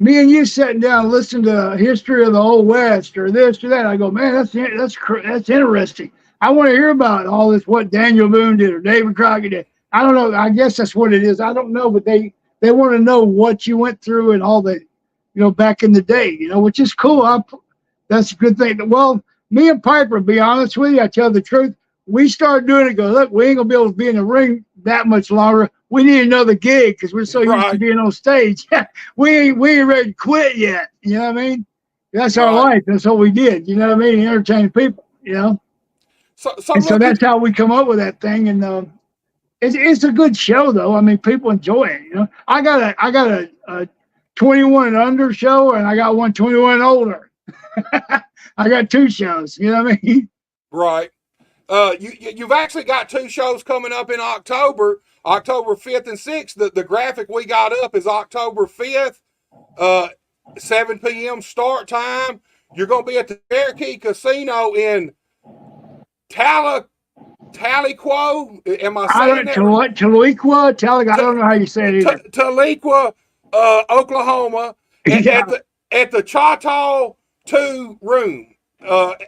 me and you sitting down listening to history of the old West or this or that. I go, man, that's interesting. I want to hear about all this, what Daniel Boone did or David Crockett did. I don't know. I guess that's what it is. I don't know, but they want to know what you went through and all that, back in the day, which is cool. That's a good thing. Well, me and Piper, to be honest with you, I tell the truth, we started doing it. Go, look, we ain't gonna be able to be in the ring that much longer. We need another gig because we're so used to being on stage. we ain't ready to quit yet. You know what I mean? That's our life. That's what we did. You know what I mean? Entertain people. So that's how we come up with that thing. And it's a good show, though. I mean, people enjoy it. I got a 21 and under show, and I got one 21 and older. I got two shows. You know what I mean? Right. You've actually got two shows coming up in October 5th and 6th. The graphic we got up is October 5th, 7 p.m. start time. You're going to be at the Cherokee Casino in Tahlequah. Am I saying that right? Tahlequah? I don't know how you say it either. Tahlequah, Oklahoma, at the Choctaw 2 room.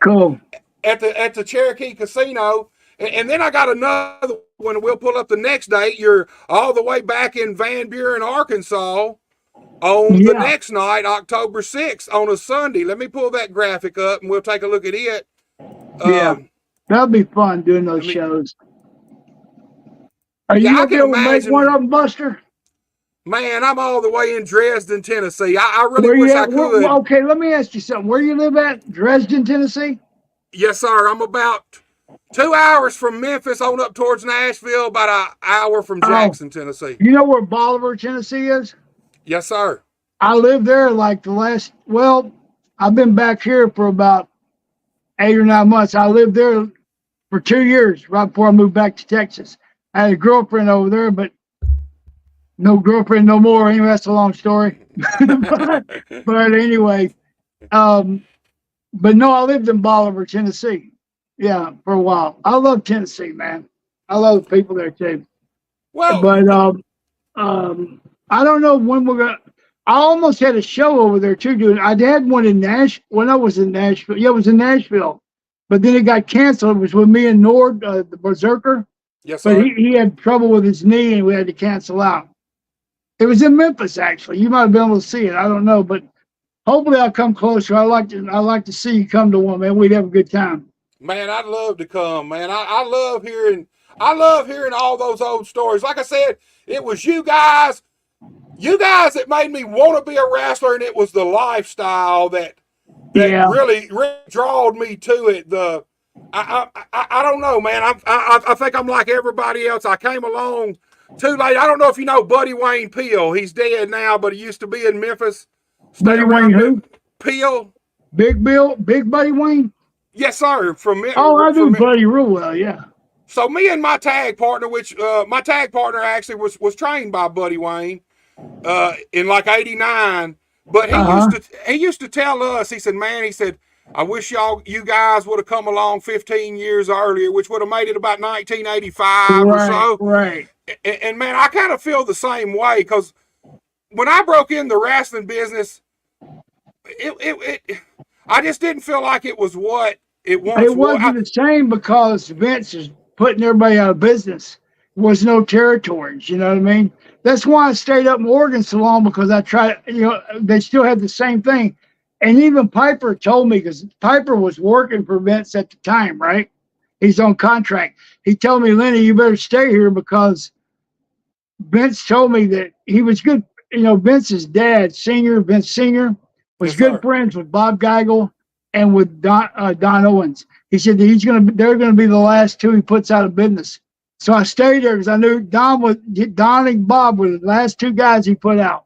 Cool. At the Cherokee Casino. And then I got another one. We'll pull up the next date. You're all the way back in Van Buren, Arkansas on the next night, October 6th, on a Sunday. Let me pull that graphic up and we'll take a look at it. That'll be fun doing those shows. Are you going to be able to make one of them, Buster? Man, I'm all the way in Dresden, Tennessee. I really wish I could. Okay, let me ask you something. Where you live at? Dresden, Tennessee? Yes, sir. I'm about 2 hours from Memphis on up towards Nashville, about an hour from Jackson, Tennessee. You know where Bolivar, Tennessee is? Yes, sir. I lived there like I've been back here for about 8 or 9 months. I lived there for 2 years right before I moved back to Texas. I had a girlfriend over there, but no girlfriend no more. Anyway, that's a long story. but anyway, but no, I lived in Bolivar, Tennessee. Yeah, for a while. I love Tennessee, man. I love the people there too. Well, but I don't know when we're gonna. I almost had a show over there too, dude. I had one in Nashville when I was in Nashville. Yeah, it was in Nashville, but then it got canceled. It was with me and Nord, the Berserker. Yes, sir. But he had trouble with his knee, and we had to cancel out. It was in Memphis, actually. You might have been able to see it. I don't know, but hopefully I'll come closer. I like to see you come to one, man. We'd have a good time. Man, I'd love to come, man. I love hearing all those old stories. Like I said, it was you guys that made me want to be a wrestler, and it was the lifestyle that really drawed me to it. I don't know, man. I think I'm like everybody else. I came along too late. I don't know if you know Buddy Wayne Peel. He's dead now, but he used to be in Memphis. Buddy Wayne who? Peel. Big Buddy Wayne? Yes, sir. I do Buddy real well, yeah. So me and my tag partner, which my tag partner actually was trained by Buddy Wayne in like '89, but he used to tell us, he said, man, he said, I wish you guys would have come along 15 years earlier, which would have made it about 1985 or so. Right. And man, I kind of feel the same way, because when I broke in the wrestling business, I just didn't feel like it was what it once was. It wasn't the same because Vince is putting everybody out of business. There was no territories, you know what I mean? That's why I stayed up in Oregon so long, because I tried, they still had the same thing. And even Piper told me, because Piper was working for Vince at the time, right? He's on contract. He told me, Lenny, you better stay here, because Vince told me that he was good. Vince's dad, Vince Sr., was good friends with Bob Geigel and with Don Owens. He said that they're gonna be the last two he puts out of business. So I stayed there because I knew Don and Bob were the last two guys he put out.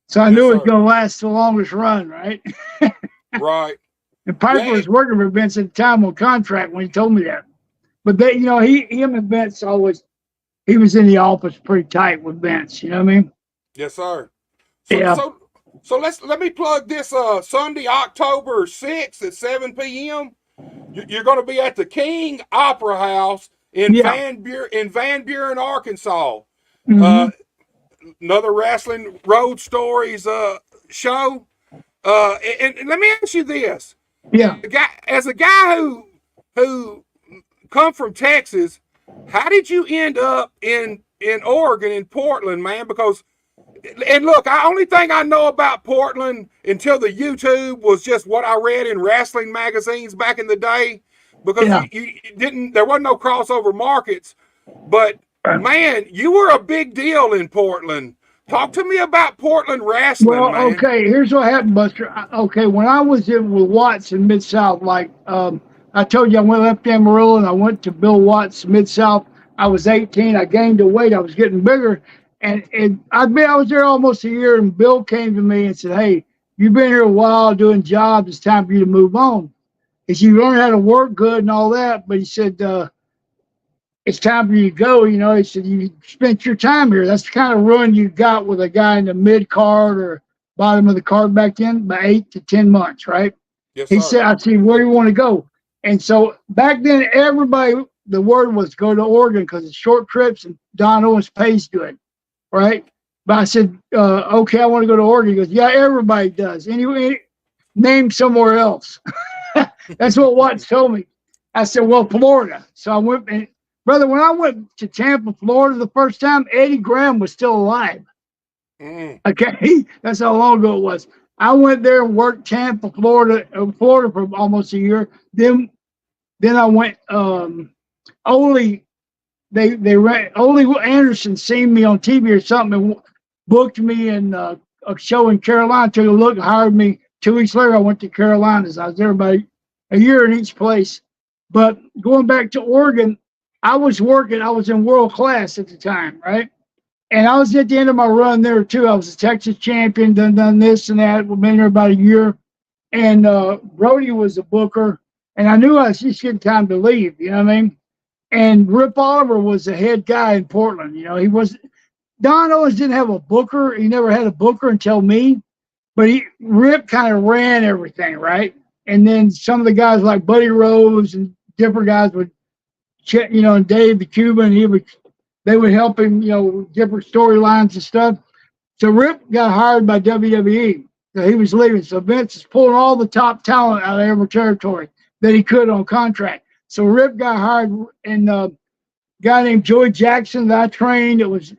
So I knew it was gonna last the longest run, right? Right. And Piper was working for Vince at the time on contract when he told me that. But him and Vince he was in the office pretty tight with Vince. You know what I mean? Yes, sir. So let me plug this Sunday, October 6th at 7 p.m. You're going to be at the King Opera House in Van Buren, Arkansas. Mm-hmm. Another wrestling road stories show. And let me ask you this: Yeah. as a guy who come from Texas, how did you end up in Oregon, in Portland, man? Because and look, the only thing I know about Portland until the YouTube was just what I read in wrestling magazines back in the day. Because Yeah. you didn't, there wasn't no crossover markets. But man, you were a big deal in Portland. Talk to me about Portland wrestling, Well, man. okay, here's what happened, Buster. Okay, when I was in with Watts in Mid South, like I told you, I went left Amarillo and I went to Bill Watts Mid South. I was 18. I gained the weight. I was getting bigger, and I was there almost a year. And Bill came to me and said, "Hey, you've been here a while doing jobs. It's time for you to move on." He said, "You learn how to work good and all that," but he said, it's time for you to go. You know, he said, you spent your time here. That's the kind of run you got with a guy in the mid card or bottom of the card back then, by 8 to 10 months, right? Yes, He sir. said, I said, where do you want to go? And so back then, everybody, the word was go to Oregon because it's short trips and Don Owens pays good, right? But I said, okay, I want to go to Oregon. He goes, yeah, everybody does. Anyway, name somewhere else. That's what Watts told me. I said, well, Florida. So I went, and brother, when I went to Tampa, Florida the first time, Eddie Graham was still alive. Okay, that's how long ago it was. I went there and worked Tampa, Florida for almost a year. Then I went. Ole Anderson seen me on TV or something and booked me in a show in Carolina. Took a look, hired me. 2 weeks later, I went to Carolinas. I was there about a year in each place. But going back to Oregon, I was in world class at the time, right? And I was at the end of my run there too. I was a Texas champion, done this and that. We've been there about a year. And Brody was a booker. And I knew I was just getting time to leave, you know what I mean? And Rip Oliver was the head guy in Portland. You know, Don Owens didn't have a booker. He never had a booker until me. But Rip kind of ran everything, right? And then some of the guys like Buddy Rose and different guys would, you know, and Dave the Cuban, they would help him, you know, different storylines and stuff. So Rip got hired by WWE. So he was leaving. So Vince is pulling all the top talent out of every territory that he could on contract. So Rip got hired, and a guy named Joey Jackson that I trained, that was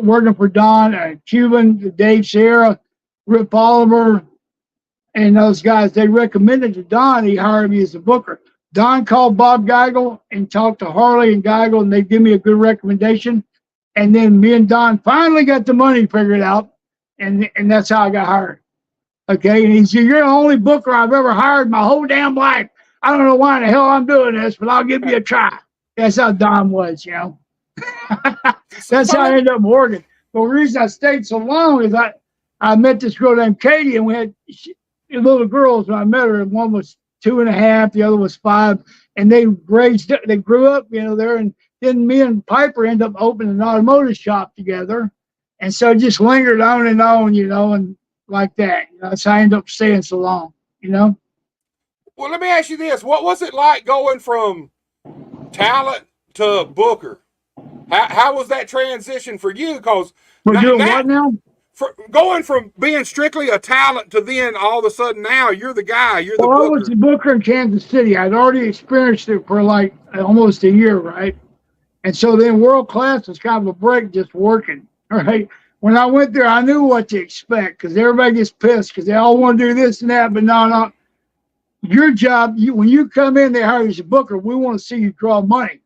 working for Don, Cuban, Dave Sierra, Rip Oliver, and those guys, they recommended to Don. He hired me as a booker. Don called Bob Geigel and talked to Harley and Geigel, and they give me a good recommendation. And then me and Don finally got the money figured out, and that's how I got hired. Okay, and he said, you're the only booker I've ever hired my whole damn life. I don't know why in the hell I'm doing this, but I'll give you a try. That's how Don was, you know. That's how I ended up in Oregon. But the reason I stayed so long is I met this girl named Katie, and we had little girls when I met her. One was 2.5, the other was 5, and they grew up, you know, there. And then me and Piper ended up opening an automotive shop together, and so it just lingered on, you know, and like that. You know, that's how I ended up staying so long, you know. Well, let me ask you this: what was it like going from talent to booker? How was that transition for you? Because we're doing what now? Going from being strictly a talent to then all of a sudden now you're the guy, you're the booker. I was the booker in Kansas City. I'd already experienced it for like almost a year, right? And so then world class was kind of a break, just working, right? When I went there, I knew what to expect because everybody gets pissed because they all want to do this and that, but no. Your job, when you come in, they hire you as a booker. We want to see you draw money.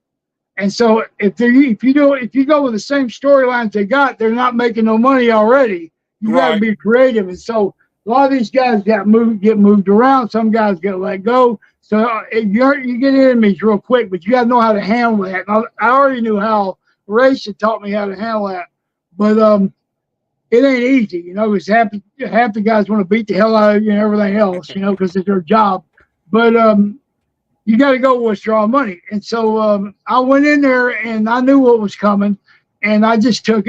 And so if you go with the same storylines they got, they're not making no money already. You got to be creative. And so a lot of these guys get moved around. Some guys get let go. So you get enemies real quick, but you got to know how to handle that. And I already knew how. Race had taught me how to handle that, but it ain't easy, you know. Because half the guys want to beat the hell out of you and everything else, you know, because it's their job. But you got to go with what's drawing money. And so I went in there and I knew what was coming, and I just took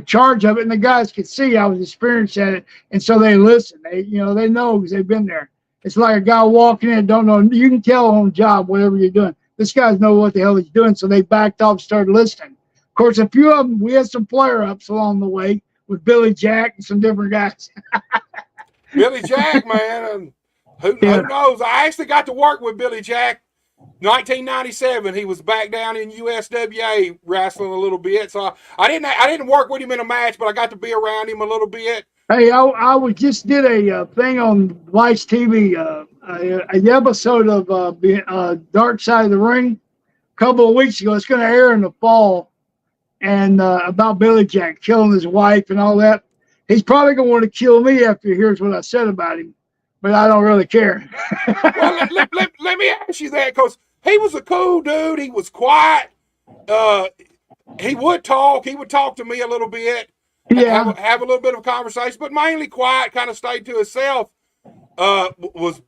charge of it. And the guys could see I was experienced at it, and so they listen. They know because they've been there. It's like a guy walking in and don't know. You can tell on the job whatever you're doing. This guy's know what the hell he's doing, so they backed off and started listening. Of course, a few of them, we had some flare-ups along the way. with Billy Jack and some different guys. Billy Jack, man. Who knows? I actually got to work with Billy Jack 1997. He was back down in USWA wrestling a little bit. So I didn't work with him in a match, but I got to be around him a little bit. Hey, I was just did a thing on Vice TV, an episode of Dark Side of the Ring a couple of weeks ago. It's going to air in the fall, and about Billy Jack killing his wife and all that. He's probably going to want to kill me after he hears what I said about him, but I don't really care. Well, let me ask you that, because he was a cool dude. He was quiet. He would talk. He would talk to me a little bit. Yeah. Have a little bit of a conversation, but mainly quiet, kind of stayed to himself. Was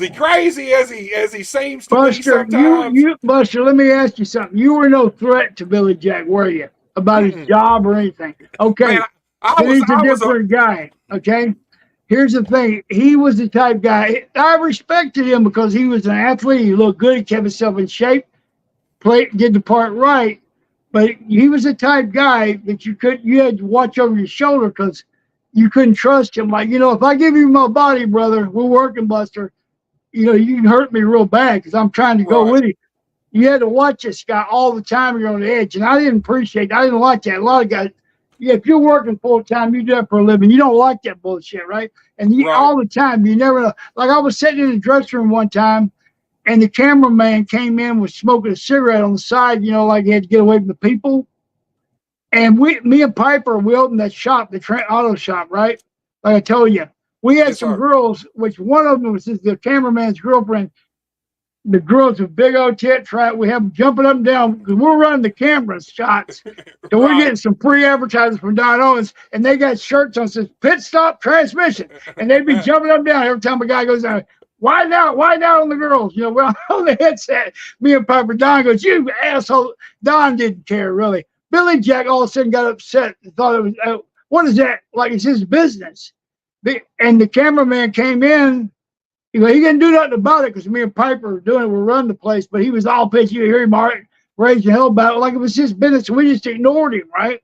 he crazy as he seems to be sometimes? Buster, let me ask you something. You were no threat to Billy Jack, were you? About his job or anything? Okay. Man, he's a different guy. Okay. Here's the thing. He was the type guy. I respected him because he was an athlete. He looked good. He kept himself in shape. Did the part right. But he was the type guy that you had to watch over your shoulder because you couldn't trust him. Like, if I give you my body, brother, we're working, Buster, you can hurt me real bad because I'm trying to go with you. You had to watch this guy all the time. You're on the edge. And I didn't like that. A lot of guys, if you're working full time, you do that for a living. You don't like that bullshit, right? And all the time, you never know. Like I was sitting in the dressing room one time, and the cameraman came in, was smoking a cigarette on the side, like he had to get away from the people. And me and Piper, we opened that shop, the auto shop, right? Like I told you. We had some girls, which one of them was the cameraman's girlfriend. The girls with big old tits, right? We have them jumping up and down because we're running the camera shots. So we're getting some free advertising from Don Owens, and they got shirts on that says pit stop transmission. And they'd be jumping up and down every time a guy goes down. Why not on the girls? We're on the headset. Me and Piper, Don goes, you asshole. Don didn't care, really. Billy Jack all of a sudden got upset and thought it was, what is that? Like it's his business. And the cameraman came in. He didn't do nothing about it because me and Piper were doing it. We're running the place, but he was all pissed. You hear him raising hell about it like it was his business. We just ignored him, right?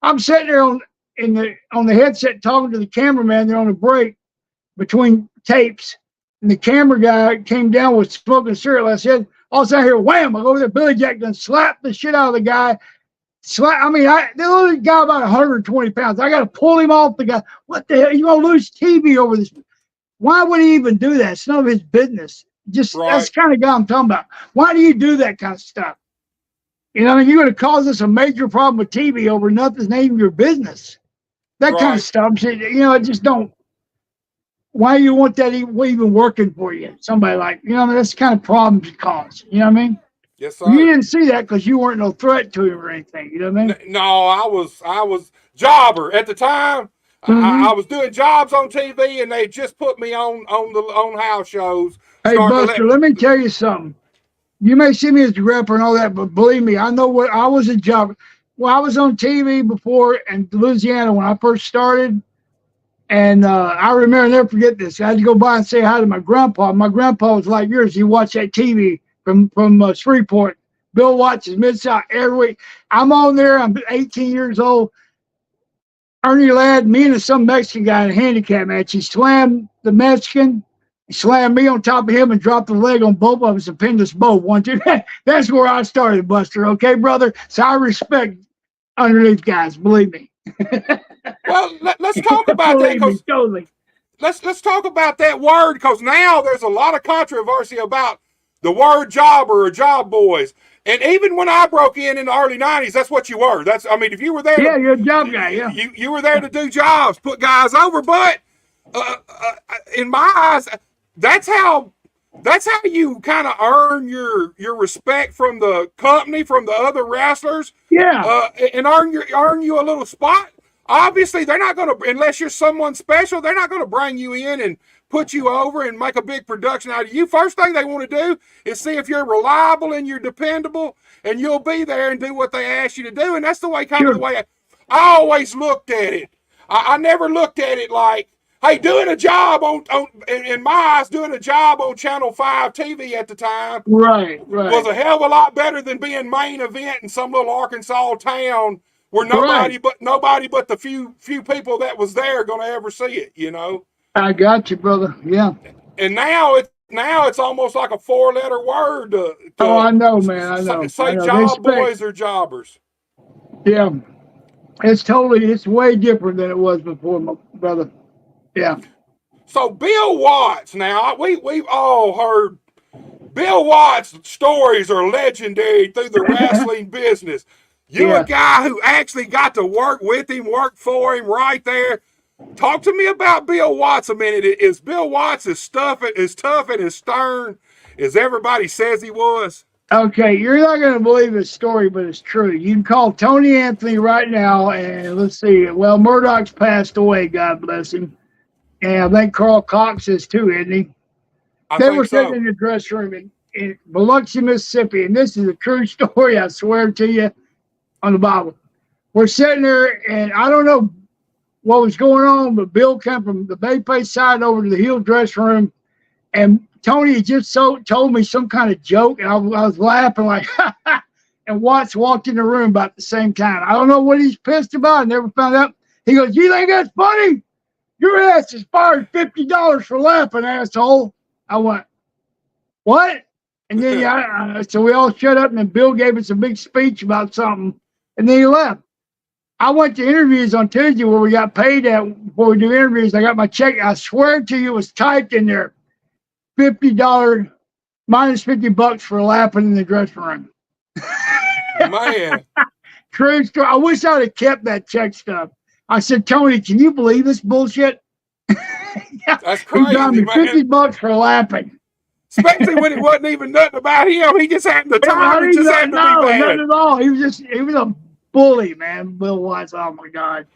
I'm sitting there on the headset talking to the cameraman. They're on a break between tapes. And the camera guy came down with smoking cigarette. I said, all of a sudden I hear wham! I go over there. Billy Jack done slapped the shit out of the guy. The little guy about 120 pounds. I got to pull him off the guy. What the hell? You're going to lose TV over this. Why would he even do that? It's none of his business. That's the kind of guy I'm talking about. Why do you do that kind of stuff? You're going to cause us a major problem with TV over nothing's not even your business. That kind of stuff. I just don't. Why do you want that even working for you? Somebody like, that's the kind of problems you cause. You know what I mean? Yes, sir. You didn't see that because you weren't no threat to him or anything. You know what I mean? No, I was jobber at the time. I was doing jobs on TV, and they just put me on house shows. Hey, Buster, let me tell you something. You may see me as a Grappler and all that, but believe me, I know what I was a jobber. Well, I was on TV before in Louisiana when I first started, and I remember, never forget this. I had to go by and say hi to my grandpa. My grandpa was like yours. He watched that TV from Shreveport. Bill watches Mid-South every week. I'm on there. I'm 18 years old. Ernie Ladd, me and some Mexican guy in a handicap match. He slammed the Mexican. He slammed me on top of him and dropped the leg on both of us and pinned us both. 1, 2. That's where I started, Buster. Okay, brother? So I respect underneath guys. Believe me. Well, let's talk about that. Totally. Let's talk about that word, because now there's a lot of controversy about the word jobber or job boys. And even when I broke in the early 90s, that's what you were. If you were there. Yeah, you're a job guy, yeah. You were there to do jobs, put guys over. But in my eyes, that's how you kind of earn your respect from the company, from the other wrestlers. Yeah. And earn you a little spot. Obviously, they're not going to, unless you're someone special, they're not going to bring you in and put you over and make a big production out of you. First thing they want to do is see if you're reliable and you're dependable, and you'll be there and do what they ask you to do. And that's the way, kind of the way I always looked at it. I never looked at it like, hey, doing a job in my eyes, doing a job on Channel 5 TV at the time right. was a hell of a lot better than being main event in some little Arkansas town where Right. nobody but the few people that was there gonna ever see it, you know. I got you, brother. Yeah. And now it's almost like a 4-letter word Oh, to I know, man. I know. I say know. They job expect. boys or jobbers. Yeah. It's way different than it was before, my brother. Yeah. So Bill Watts, now we've all heard Bill Watts' stories are legendary through the wrestling business. You a Yeah. guy who actually got to work with him, work for him right there. Talk to me about Bill Watts a minute. Is Bill Watts as tough and as stern as everybody says he was? Okay, you're not going to believe this story, but it's true. You can call Tony Anthony right now, and let's see. Well, Murdoch's passed away, God bless him. And I think Carl Cox is too, isn't he? I They think were sitting so. in the dressing room in Biloxi, Mississippi, and this is a true story, I swear to you, on the Bible. We're sitting there, and I don't know what was going on, but Bill came from the Bay Place side over to the heel dressing room, and Tony had just told me some kind of joke, and I was laughing like, and Watts walked in the room about the same time. I don't know what he's pissed about. I never found out. He goes, "You think that's funny? Your ass is fired $50 for laughing, asshole." I went, "What?" And then so we all shut up, and then Bill gave us a big speech about something, and then he left. I went to interviews on Tuesday where we got paid at before we do interviews. I got my check. I swear to you, it was typed in there. $50 minus $50 for laughing in the dressing room. Man. True story. I wish I'd have kept that check stuff. I said, Tony, can you believe this bullshit? That's He got me crazy, man. $50 for laughing. Especially when it wasn't even nothing about him. He just happened to time. It just happened to be No, bad. not at all. He was a bully, man. Bill Watts. Oh my God.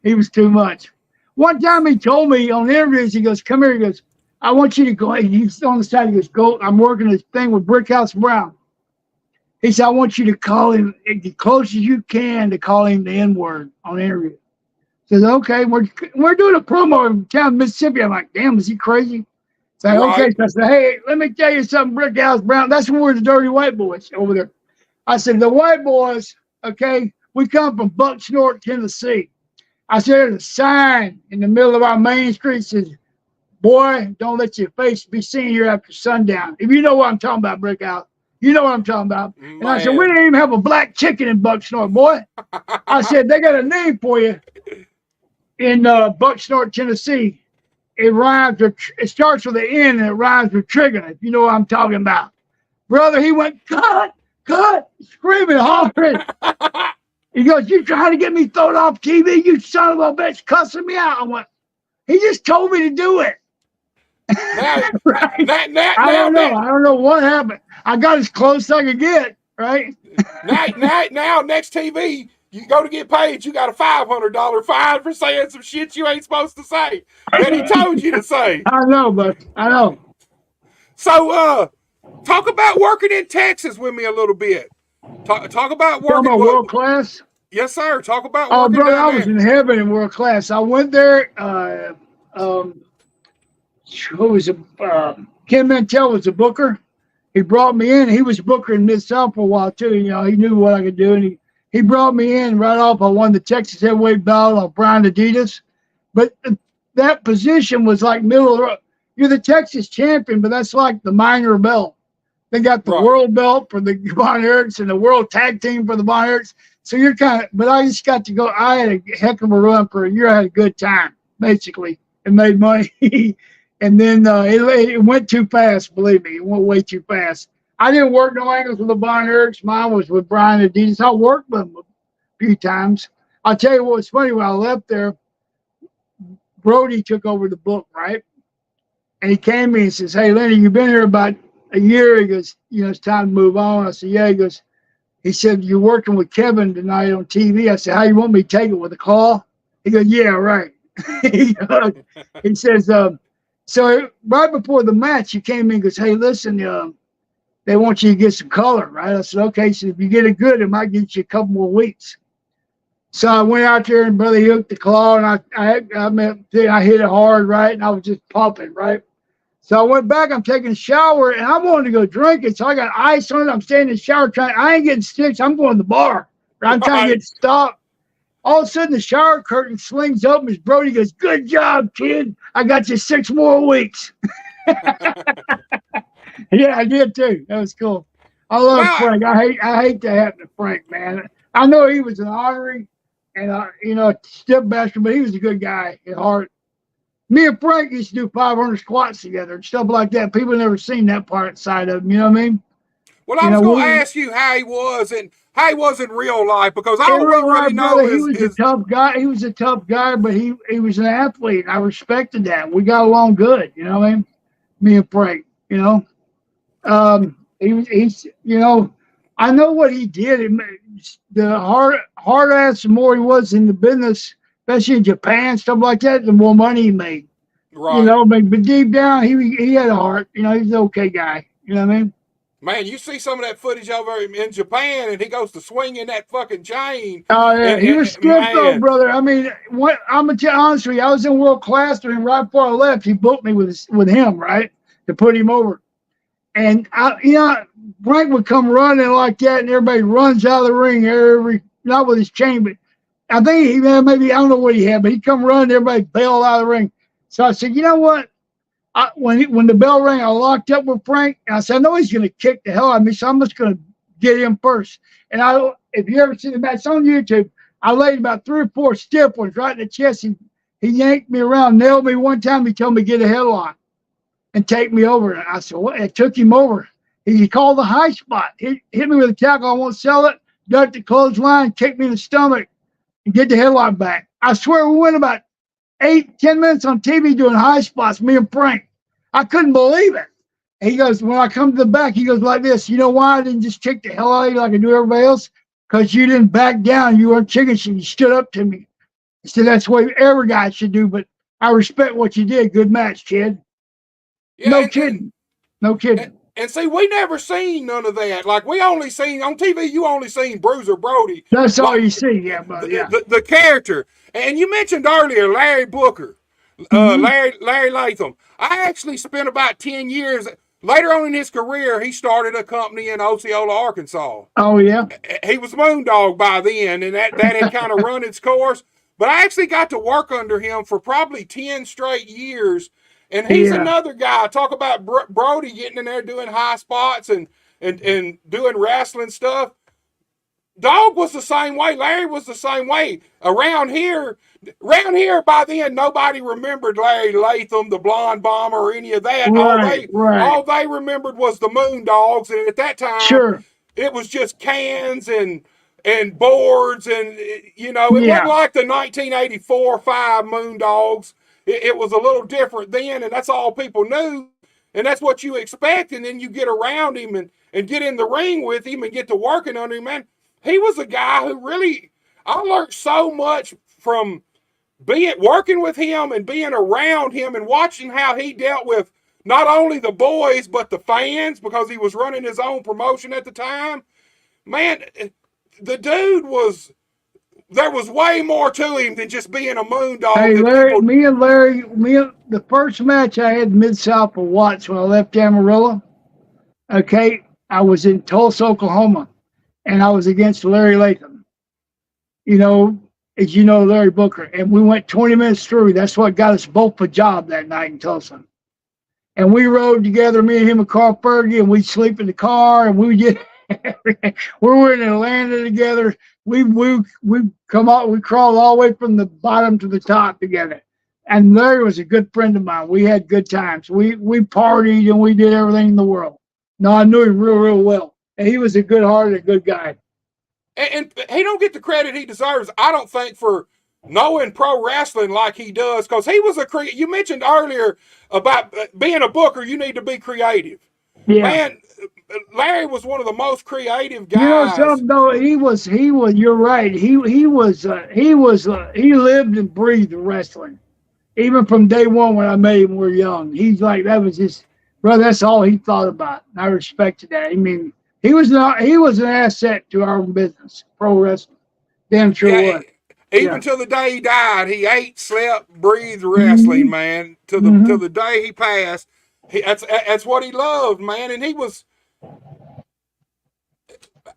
He was too much. One time he told me on interviews, he goes, "Come here." He goes, "I want you to go." He's on the side. He goes, "Go. I'm working this thing with Brickhouse Brown." He said, "I want you to call him as close as you can to call him the N-word on interview." He says, "Okay, we're doing a promo in town, Mississippi." I'm like, "Damn, is he crazy?" So okay, Right. so I said, "Hey, let me tell you something, Brickhouse Brown. That's when we're the dirty white boys over there." I said, "The white boys, okay, we come from Bucksnort, Tennessee." I said, "There's a sign in the middle of our main street that says, 'Boy, don't let your face be seen here after sundown.' If you know what I'm talking about, Brickhouse, you know what I'm talking about." Man. And I said, "We didn't even have a black chicken in Bucksnort, boy." I said, "They got a name for you in Bucksnort, Tennessee. It rhymes with, it starts with an N and it rhymes with trigger, if you know what I'm talking about." Brother, he went, cut, screaming, hollering. He goes, "You trying to get me thrown off TV, you son of a bitch," cussing me out. I went, "He just told me to do it." Now, Right? I now, don't know. I don't know what happened. I got as close as I could get, right? now, next TV, you go to get paid, you got a $500 fine for saying some shit you ain't supposed to say that he told you to say. I know, but I know. So, talk about working in Texas with me a little bit. Talk about Talking working. about world class. Yes, sir. Talk about Oh, working brother, down I was there. in heaven in world class. I went there. Who was Ken Mantell was a booker. He brought me in. He was a booker in Mid-South for a while too. You know, he knew what I could do, and he brought me in right off. I won the Texas heavyweight battle on Brian Adidas, but that position was like middle of. You're the Texas champion, but that's like the minor belt. They got the Right. world belt for the Von Erichs and the world tag team for the Von Erichs. So you're kind of, but I just got to go. I had a heck of a run for a year. I had a good time, basically, and made money. And then it went too fast, believe me. It went way too fast. I didn't work no angles with the Von Erichs. Mine was with Brian Adidas. I worked with them a few times. I'll tell you what was funny. When I left there, Brody took over the book, right? And he came to me and says, "Hey, Lenny, you've been here about a year." He goes, "It's time to move on." I said, "Yeah." He said, "You're working with Kevin tonight on TV." I said, "How you want me to take it, with a call?" He goes, "Yeah, right." He says, so right before the match, he came in and goes, "Hey, listen, they want you to get some color," right? I said, "Okay." He said, "If you get it good, it might get you a couple more weeks." So I went out there and brother hooked the claw, and I hit it hard, right? And I was just pumping, right? So I went back. I'm taking a shower, and I wanted to go drink it. So I got ice on it. I'm staying in the shower trying. I ain't getting sticks. I'm going to the bar, I'm trying to get stopped. All of a sudden, the shower curtain slings open. His Brody goes, "Good job, kid. I got you 6 more weeks." Yeah, I did too. That was cool. I love Well, Frank. I hate that happen to Frank, man. I know he was an honorary and step bastard, but he was a good guy at heart. Me and Frank used to do 500 squats together and stuff like that. People never seen that part side of him. You know what I mean? well, I You was know, going to ask you how he was and how he was in real life, because in all we real really life, know brother, he is was a tough guy. He was a tough guy, but he was an athlete. I respected that. We got along good. You know what I mean? Me and Frank. You know. He's I know what he did. The hard ass, the more he was in the business, especially in Japan, stuff like that, the more money he made. right. But deep down, he had a heart. He's an okay guy. You know what I mean? Man, you see some of that footage over in Japan, and he goes to swinging that fucking chain, Oh yeah, he was and stiff though, man, brother. I mean, what I'm gonna tell you honestly, I was in world class during right before I left. He booked me with him, right, to put him over. And Frank would come running like that, and everybody runs out of the ring not with his chain, but I think he had maybe I don't know what he had, but he'd come running, everybody bailed out of the ring. So I said, you know what? When the bell rang, I locked up with Frank, and I said, I know he's going to kick the hell out of me, so I'm just going to get him first. And if you ever see the match on YouTube, I laid about 3 or 4 stiff ones right in the chest. He yanked me around, nailed me one time. He told me to get a headlock and take me over. And I said, what? It took him over. He called the high spot. He hit me with a tackle. I won't sell it. Ducked the clothesline, kicked me in the stomach, and get the headlock back. I swear we went about 8-10 minutes on TV doing high spots, me and Frank. I couldn't believe it. And he goes, when I come to the back, he goes like this. You know why I didn't just kick the hell out of you like I do everybody else? Because you didn't back down. You weren't chicken shit. You stood up to me. He said, that's what every guy should do, but I respect what you did. Good match, kid. yeah, No kidding. No kidding. And see, we never seen none of that. Like, we only seen on TV, you only seen Bruiser Brody. That's all Like, you see, yeah, brother. Yeah. the character. And you mentioned earlier Larry Booker, Larry Latham. I actually spent about 10 years. Later on in his career, he started a company in Osceola, Arkansas. Oh, yeah. He was Moondog by then, and that had kind of run its course. But I actually got to work under him for probably 10 straight years. And he's another guy. Talk about Brody getting in there doing high spots and doing wrestling stuff. Dog was the same way. Larry was the same way. Around here, by then, nobody remembered Larry Latham, the Blonde Bomber, or any of that. Right. All they remembered was the Moondogs, and at that time, Sure. it was just cans and boards, and it wasn't like the 1984 5 Moondogs. It was a little different then, and that's all people knew, and that's what you expect. And then you get around him and get in the ring with him and get to working under him, man. He was a guy who really, I learned so much from working with him and being around him and watching how he dealt with not only the boys but the fans, because he was running his own promotion at the time. Man, the dude there was way more to him than just being a Moondog. Hey, Larry, the first match I had in Mid-South for Watts when I left Amarillo, okay, I was in Tulsa, Oklahoma, and I was against Larry Latham. As you know, Larry Booker. And we went 20 minutes through. That's what got us both a job that night in Tulsa. And we rode together, me and him and Carl Fergie, and we'd sleep in the car, and we were in Atlanta together. We come out, we crawled all the way from the bottom to the top together. And Larry was a good friend of mine. We had good times. We partied and we did everything in the world. No, I knew him real, real well. And he was a good-hearted, good guy. And he don't get the credit he deserves, I don't think, for knowing pro wrestling like he does, because he was you mentioned earlier about being a booker, you need to be creative. Yeah. Man, Larry was one of the most creative guys. You know something though, he was you're right. He lived and breathed wrestling. Even from day one when I met him when we were young. He's like, that was his brother, that's all he thought about. And I respected that. I mean, he was an asset to our business, pro wrestling. Damn sure was. Even till the day he died, he ate, slept, breathed wrestling, man. Till the day he passed. That's what he loved, man. And he was,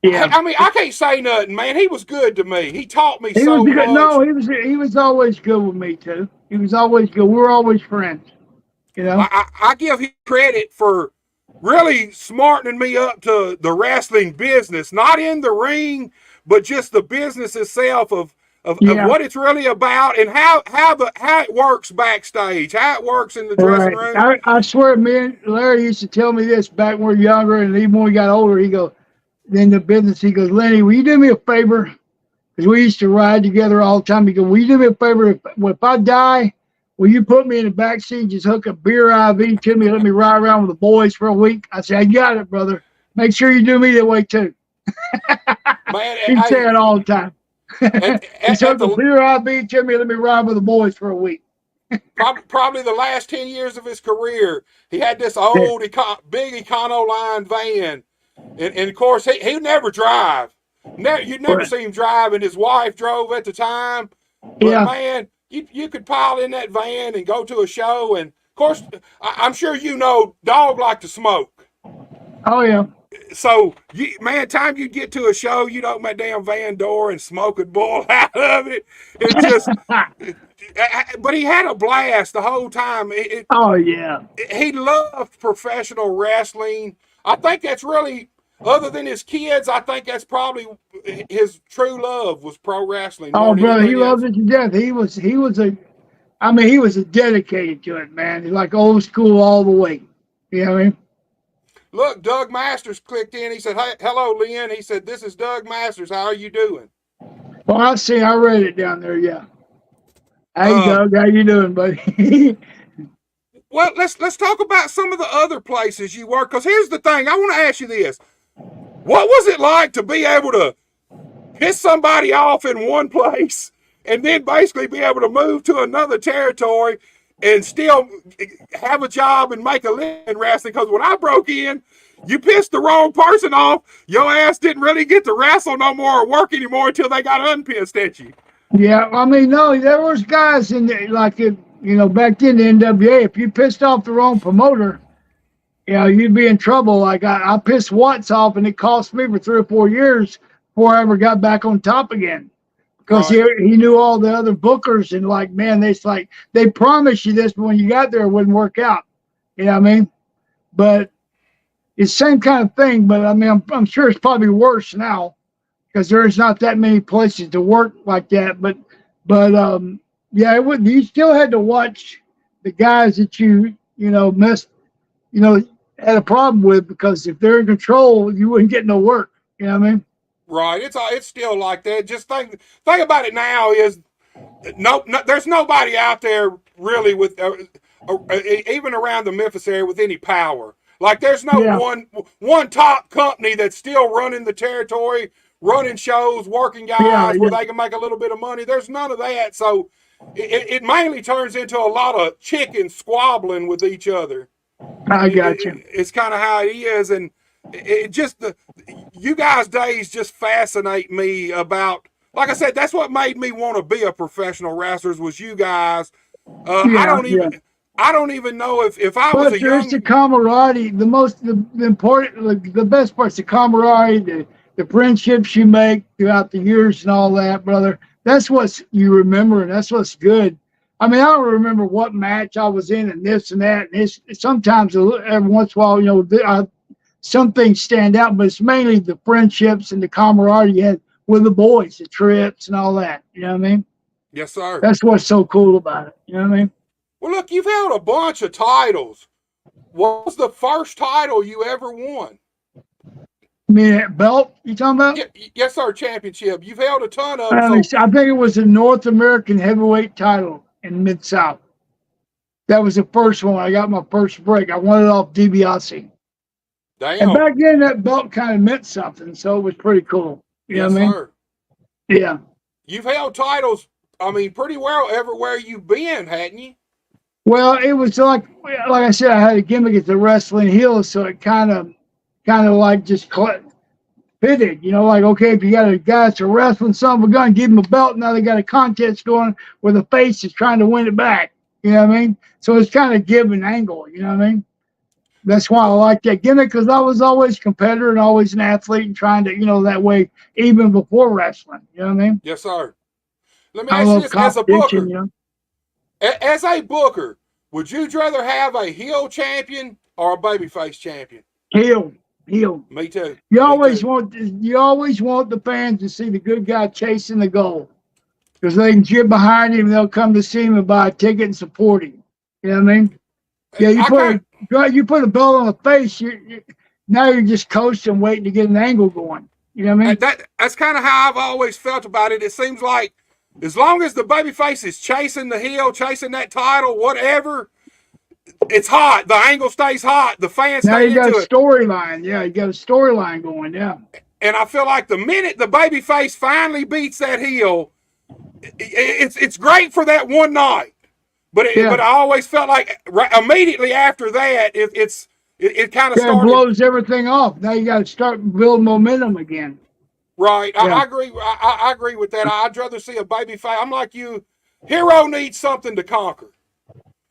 Yeah. I mean, I can't say nothing, man. He was good to me. He taught me He was so good. much. No, he was always good with me too. He was always good. We were always friends. You know. I give him credit for really smartening me up to the wrestling business, not in the ring, but just the business itself of Yeah. what it's really about and how it works backstage, how it works in the dressing Right. room. I swear, me and Larry used to tell me this back when we were younger, and even when we got older, he goes, in the business, he goes, Lenny, will you do me a favor? Because we used to ride together all the time. He goes, will you do me a favor? If I die, will you put me in the back seat and just hook a beer IV to me and let me ride around with the boys for a week? I said, I got it, brother. Make sure you do me that way, too. Man, He'd say it all the time. Just at hook a the beer IV to me and let me ride with the boys for a week. probably the last 10 years of his career, he had this old big Econoline van, and of course he never drive. You'd never see him drive, and his wife drove at the time. But Yeah. man, you could pile in that van and go to a show, and of course I'm sure you know, dog like to smoke. Oh, yeah. So, time you get to a show, you'd open that damn van door and smoke would boil out of it. It just, but he had a blast the whole time. Oh, yeah. He loved professional wrestling. I think that's really, other than his kids, I think that's probably his true love was pro wrestling Oh, more than brother, he anything else. loved it to death. He was he was a dedicated to it, man. He's like old school all the way. You know what I mean? Look, Doug Masters clicked in. He said, "Hey, hello, Lynn." He said, "This is Doug Masters. How are you doing?" Well, I see. I read it down there. Yeah. Hey, Um, Doug, how you doing, buddy? Well, let's talk about some of the other places you work. Because here's the thing, I want to ask you this: what was it like to be able to piss somebody off in one place and then basically be able to move to another territory and still have a job and make a living in wrestling? Because when I broke in, you pissed the wrong person off, your ass didn't really get to wrestle no more or work anymore until they got unpissed at you. Yeah, I mean, no, there was guys in there like it. You know, back then the NWA, if you pissed off the wrong promoter, you know, you'd be in trouble. Like I pissed Watts off, and it cost me for 3 or 4 years before I ever got back on top again. Because Right. he knew all the other bookers, and like, man, they promised you this, but when you got there, it wouldn't work out. You know what I mean? But it's the same kind of thing. But I mean, I'm sure it's probably worse now because there's not that many places to work like that. But yeah, it would. You still had to watch the guys that you missed, had a problem with, because if they're in control, you wouldn't get no work. You know what I mean? Right. It's still like that. Just think about it now is no there's nobody out there really with even around the Memphis area with any power. Like there's no Yeah. one top company that's still running the territory, running shows, working guys Yeah, where yeah. they can make a little bit of money. There's none of that. So it mainly turns into a lot of chickens squabbling with each other. I got you. It's kind of how it is, and it just you guys' days just fascinate me about. Like I said, that's what made me want to be a professional wrestler was you guys. Yeah, I don't even know if I was But a there's the young. camaraderie. The important, like, the best part's the camaraderie, the friendships you make throughout the years and all that, brother. That's what you remember, and that's what's good. I mean, I don't remember what match I was in and this and that. And it's sometimes every once in a while, some things stand out, but it's mainly the friendships and the camaraderie you had with the boys, the trips and all that. You know what I mean? Yes, sir. That's what's so cool about it. You know what I mean? Well, look, you've held a bunch of titles. What was the first title you ever won? I mean, that belt you talking about? Yes, sir. Championship. You've held a ton of I them. So think it was a North American heavyweight title in Mid-South. That was the first one. I got my first break. I won it off DiBiase. damn. And back then, that belt kind of meant something, so it was pretty cool. You know yes, what I mean? sir. Yeah. You've held titles. I mean, pretty well everywhere you've been, hadn't you? Well, it was like I said, I had a gimmick at the Wrestling Hills, so it kind of like just fitted. You know, like, okay, if you got a guy that's a wrestling son of a gun, give him a belt. Now they got a contest going where the face is trying to win it back. You know what I mean? So it's kind of give an angle. You know what I mean? That's why I like that gimmick, because I was always a competitor and always an athlete and trying to, that way, even before wrestling. You know what I mean? Yes, sir. Let me I ask you love this: as a competition, booker, as a booker, would you rather have a heel champion or a babyface champion? Heel, heel. Me too. You Me always too. want the fans to see the good guy chasing the goal, because they can get behind him and they'll come to see him and buy a ticket and support him. You know what I mean? Yeah, I kind you put a belt on the face, now you're just coasting, waiting to get an angle going. You know what I mean? that's kind of how I've always felt about it. It seems like as long as the babyface is chasing the heel, chasing that title, whatever, it's hot. The angle stays hot. The fans Now stay you got a into it. storyline. Yeah, you got a storyline going. Yeah. And I feel like the minute the babyface finally beats that heel, it's great for that one night. But I always felt like immediately after that, it kind of Yeah, it started. blows everything off. Now you got to start building momentum again. Right. Yeah. I agree. I agree with that. I'd rather see a babyface. I'm like you. Hero needs something to conquer,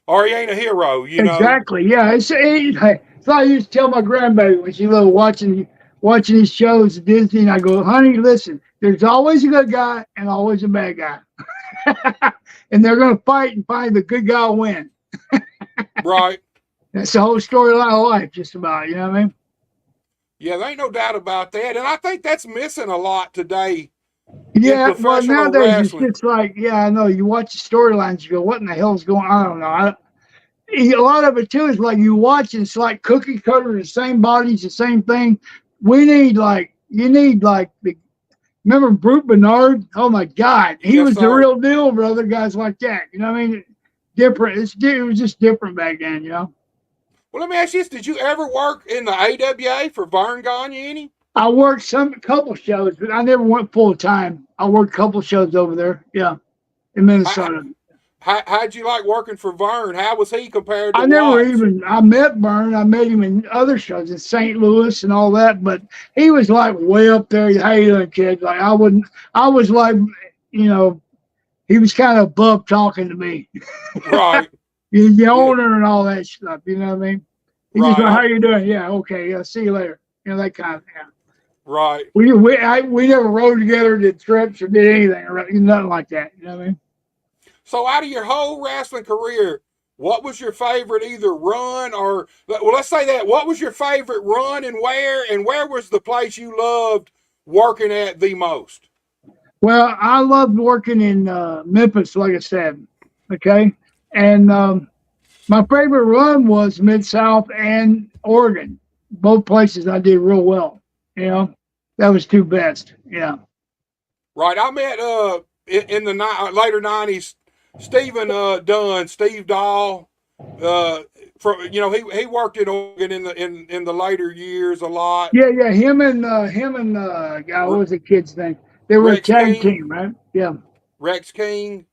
or he ain't a hero. You know. Exactly. Yeah. It's like I used to tell my grandbaby when she was watching these shows at Disney, and I go, honey, listen, there's always a good guy and always a bad guy. And they're going to fight and find the good guy will win. Right. That's the whole storyline of life, just about. You know what I mean? Yeah, there ain't no doubt about that. And I think that's missing a lot today. Yeah, well, professional nowadays wrestling. it's just like, yeah, I know. You watch the storylines, you go, what in the hell is going on? I don't know. A lot of it, too, is like you watch, and it's like cookie cutter, the same bodies, the same thing. Remember Brute Bernard? Oh, my God. He was the real deal for other guys like that. You know what I mean? Different. It was just different back then, you know? Well, let me ask you this. Did you ever work in the AWA for Vern Gagne any? I worked a couple shows, but I never went full time. I worked a couple shows over there, yeah, in Minnesota. How'd you like working for Vern? How was he compared to I met Vern. I met him in other shows in St. Louis and all that, but he was like way up there. How you doing, kid? Like I was like, he was kind of above talking to me. Right. The owner and all that stuff, you know what I mean? He right. just like, how you doing? Yeah, okay, yeah, see you later. That kind of thing. Right. We never rode together, did trips or did anything, nothing like that. You know what I mean? So out of your whole wrestling career, what was your favorite either run or, well, let's say that, what was your favorite run and where was the place you loved working at the most? Well, I loved working in Memphis, like I said, okay? And my favorite run was Mid-South and Oregon. Both places I did real well, That was two best, yeah. Right. I met in the later 90s, Steve Dahl. He worked in Oregon in the later years a lot. Yeah. Him and God, what was the kid's name? They were Rex a tag King. team, right? Yeah. Rex King,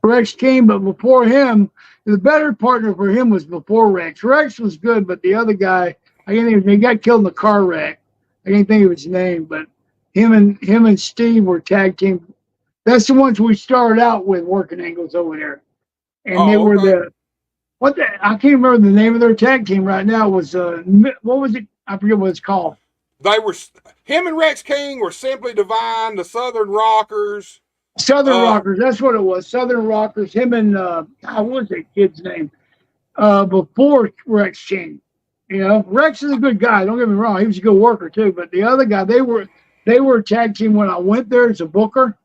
but before him, the better partner for him was before Rex. Rex was good, but the other guy, he got killed in a car wreck. I can't think of his name, but him and Steve were tag team. That's the ones we started out with working angles over there. And they were I can't remember the name of their tag team right now. Was what was it? I forget what it's called. Him and Rex King were Simply Divine, the Southern Rockers. Southern Rockers, that's what it was. Southern Rockers. Him and what was that kid's name? Before Rex King. Rex is a good guy. Don't get me wrong. He was a good worker too. But the other guy, they were a tag team when I went there as a booker.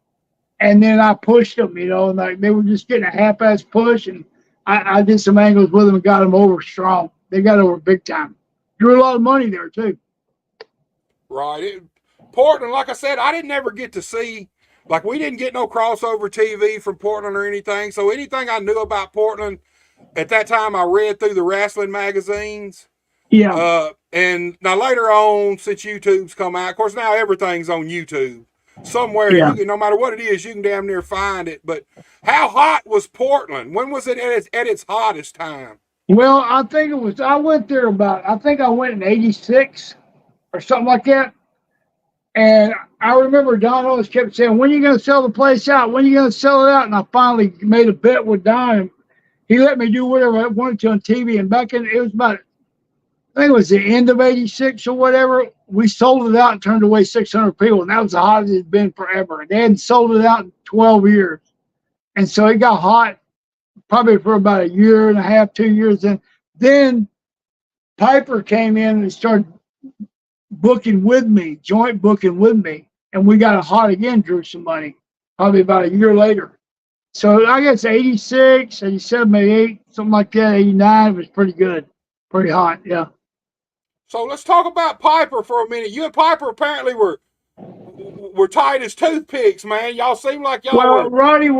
And then I pushed them, and like they were just getting a half-ass push, and I did some angles with them and got them over strong. They got over big time. Drew a lot of money there too. Right. Portland, like I said, I didn't ever get to see, like we didn't get no crossover TV from Portland or anything. So anything I knew about Portland at that time, I read through the wrestling magazines. Yeah. And now later on, since YouTube's come out, of course now everything's on YouTube. Somewhere, no matter what it is, you can damn near find it. But how hot was Portland? When was it at its hottest time? Well, I went there I went in 86 or something like that. And I remember Don always kept saying, when are you going to sell the place out? When are you going to sell it out? And I finally made a bet with Don. He let me do whatever I wanted to on TV. And it was about I think it was the end of '86 or whatever. We sold it out and turned away 600 people, and that was the hottest it's been forever. They hadn't sold it out in 12 years, and so it got hot probably for about a year and a half, 2 years. And then Piper came in and started booking with me, joint booking with me, and we got it hot again, drew some money, probably about a year later. So I guess 86, 87, 88, something like that, 89 was pretty good, pretty hot, yeah. So let's talk about Piper for a minute. You and Piper apparently were tight as toothpicks, man. Y'all seem like y'all Well, were. Roddy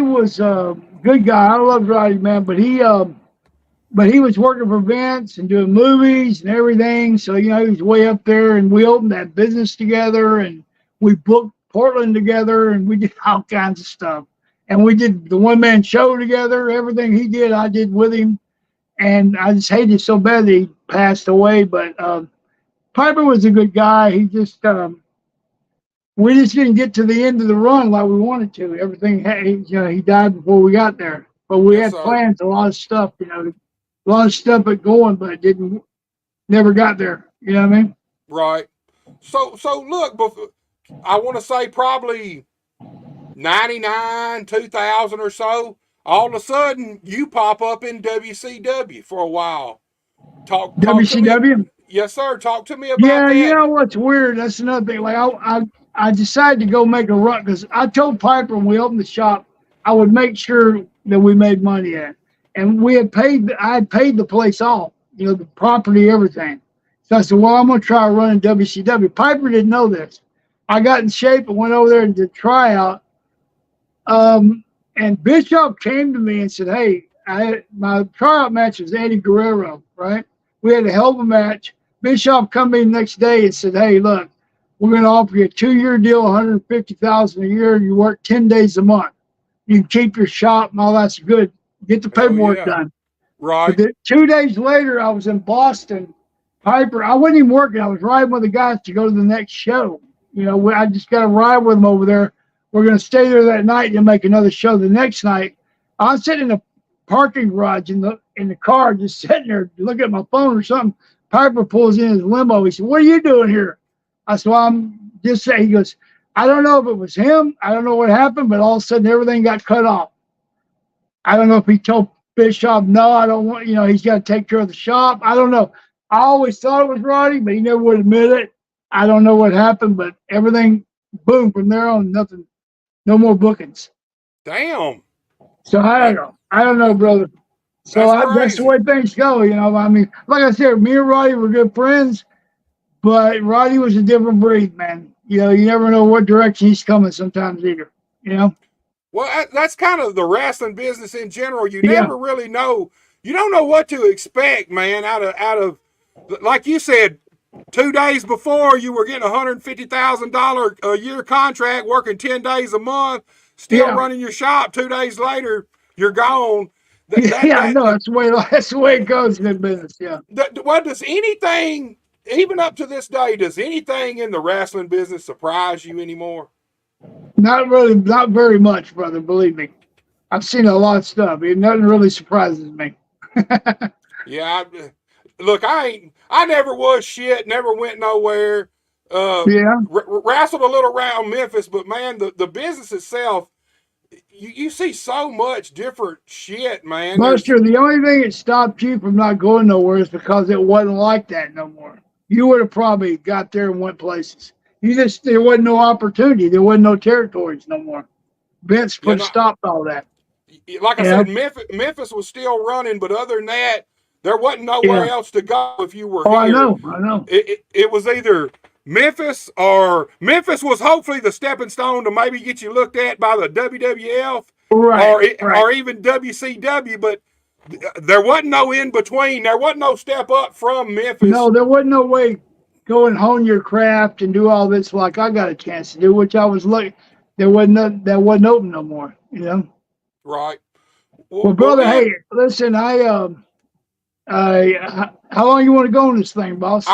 was a good guy. I love Roddy, man, but he was working for Vince and doing movies and everything. So, he was way up there, and we opened that business together, and we booked Portland together, and we did all kinds of stuff. And we did the one-man show together. Everything he did, I did with him. And I just hated so bad that he passed away. But Piper was a good guy. He just, we just didn't get to the end of the run like we wanted to. Everything, he died before we got there. But we had plans, a lot of stuff, a lot of stuff but going, but it never got there. You know what I mean? Right. So look, I want to say probably 99, 2000 or so. All of a sudden, you pop up in WCW for a while. Talk WCW? To me. Yes, sir. Talk to me about that. Yeah, you know what's weird? That's another thing. Like I decided to go make a run because I told Piper when we opened the shop, I would make sure that we made money at it. And I had paid the place off, the property, everything. So I said, well, I'm going to try running WCW. Piper didn't know this. I got in shape and went over there and did tryout. And Bischoff came to me and said, hey, my tryout match was Eddie Guerrero, right? We had a hell of a match. Bischoff come in the next day and said, hey, look, we're going to offer you a 2-year deal, $150,000 a year. You work 10 days a month. You can keep your shop and all that's good. Get the paperwork done. Right. But 2 days later, I was in Boston. Piper, I wasn't even working. I was riding with the guys to go to the next show. I just got to ride with them over there. We're going to stay there that night and make another show the next night. I was sitting in a parking garage in the car, just sitting there looking at my phone or something. Piper pulls in his limo. He said, what are you doing here? I said, well, I'm just saying. He goes, I don't know if it was him. I don't know what happened, but all of a sudden everything got cut off. I don't know if he told Bischoff, no, I don't want, he's got to take care of the shop. I don't know. I always thought it was Roddy, but he never would admit it. I don't know what happened, but everything, boom, from there on, nothing, no more bookings. Damn. So I don't know, brother. So that's the way things go, I mean, like I said, me and Roddy were good friends, but Roddy was a different breed, man. You never know what direction he's coming sometimes either, Well, that's kind of the wrestling business in general. You never really know. You don't know what to expect, man, out of, like you said, 2 days before you were getting $150,000 a year contract, working 10 days a month, still running your shop. 2 days later, you're gone. I know. That's the way it goes in the business, yeah. What does anything, even up to this day, does anything in the wrestling business surprise you anymore? Not really, not very much, brother, believe me. I've seen a lot of stuff. Nothing really surprises me. Yeah, look, I never was shit, never went nowhere. Wrestled a little around Memphis, but man, the business itself, you see so much different shit, man. Buster, the only thing that stopped you from not going nowhere is because it wasn't like that no more. You would have probably got there and went places. There wasn't no opportunity. There wasn't no territories no more. Vince put a stop to all that. Like I said, Memphis was still running, but other than that, there wasn't nowhere else to go if you were here. I know. It was either Memphis was hopefully the stepping stone to maybe get you looked at by the WWF or even WCW, but there wasn't no in between. There wasn't no step up from Memphis. No, there wasn't no way go and hone your craft and do all this like I got a chance to do, which I was lucky. That wasn't open no more, Right. Well, brother, hey, listen, how long you want to go on this thing, boss?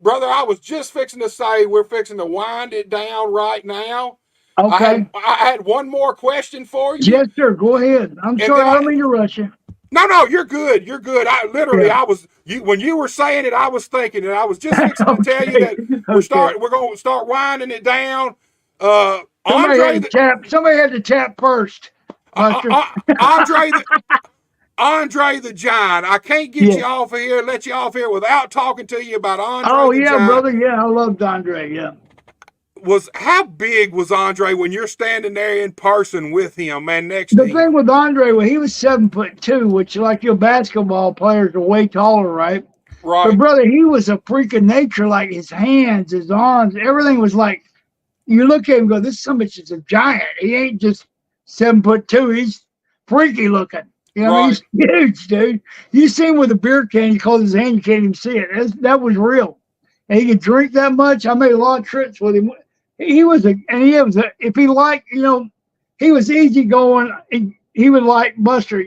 Brother, I was just fixing to say we're fixing to wind it down right now. Okay. I had one more question for you. Yes, sir. Go ahead. I'm sorry, I don't mean to rush you. No, you're good. You're good. I literally, Yeah. I was you when you were saying it. I was thinking, and I was just fixing to tell you Okay. that Okay. we're going to start winding it down. Somebody had Andre, to tap. Somebody had to tap first, Buster. Andre, Andre the Giant. I can't get Yeah. you off of here, let you off here without talking to you about Andre Oh the yeah, Giant. brother. Yeah, I loved Andre. Yeah. Was how big was Andre when you're standing there in person with him, man, next to The him? thing with Andre, well, he was 7'2", which like your basketball players are way taller, right? But Right, brother, he was a freak of nature. Like his hands, his arms, everything was like you look at him and go, this somebody is a giant. He ain't just 7'2". He's freaky looking. You know what I mean? right. He's huge, dude. You see him with a beer can, you close his hand, you can't even see it. That was real. And he could drink that much. I made a lot of trips with him. He was if he liked, he was easygoing. He would like Buster.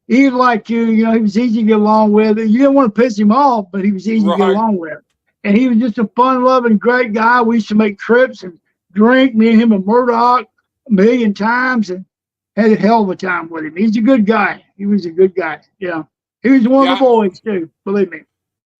He liked you, he was easy to get along with. You didn't want to piss him off, but he was easy to get Right. along with. And he was just a fun loving, great guy. We used to make trips and drink, me and him and Murdoch a million times, and had a hell of a time with him. He's a good guy. He was a good guy. Yeah. He was one of Yeah, the boys too, believe me.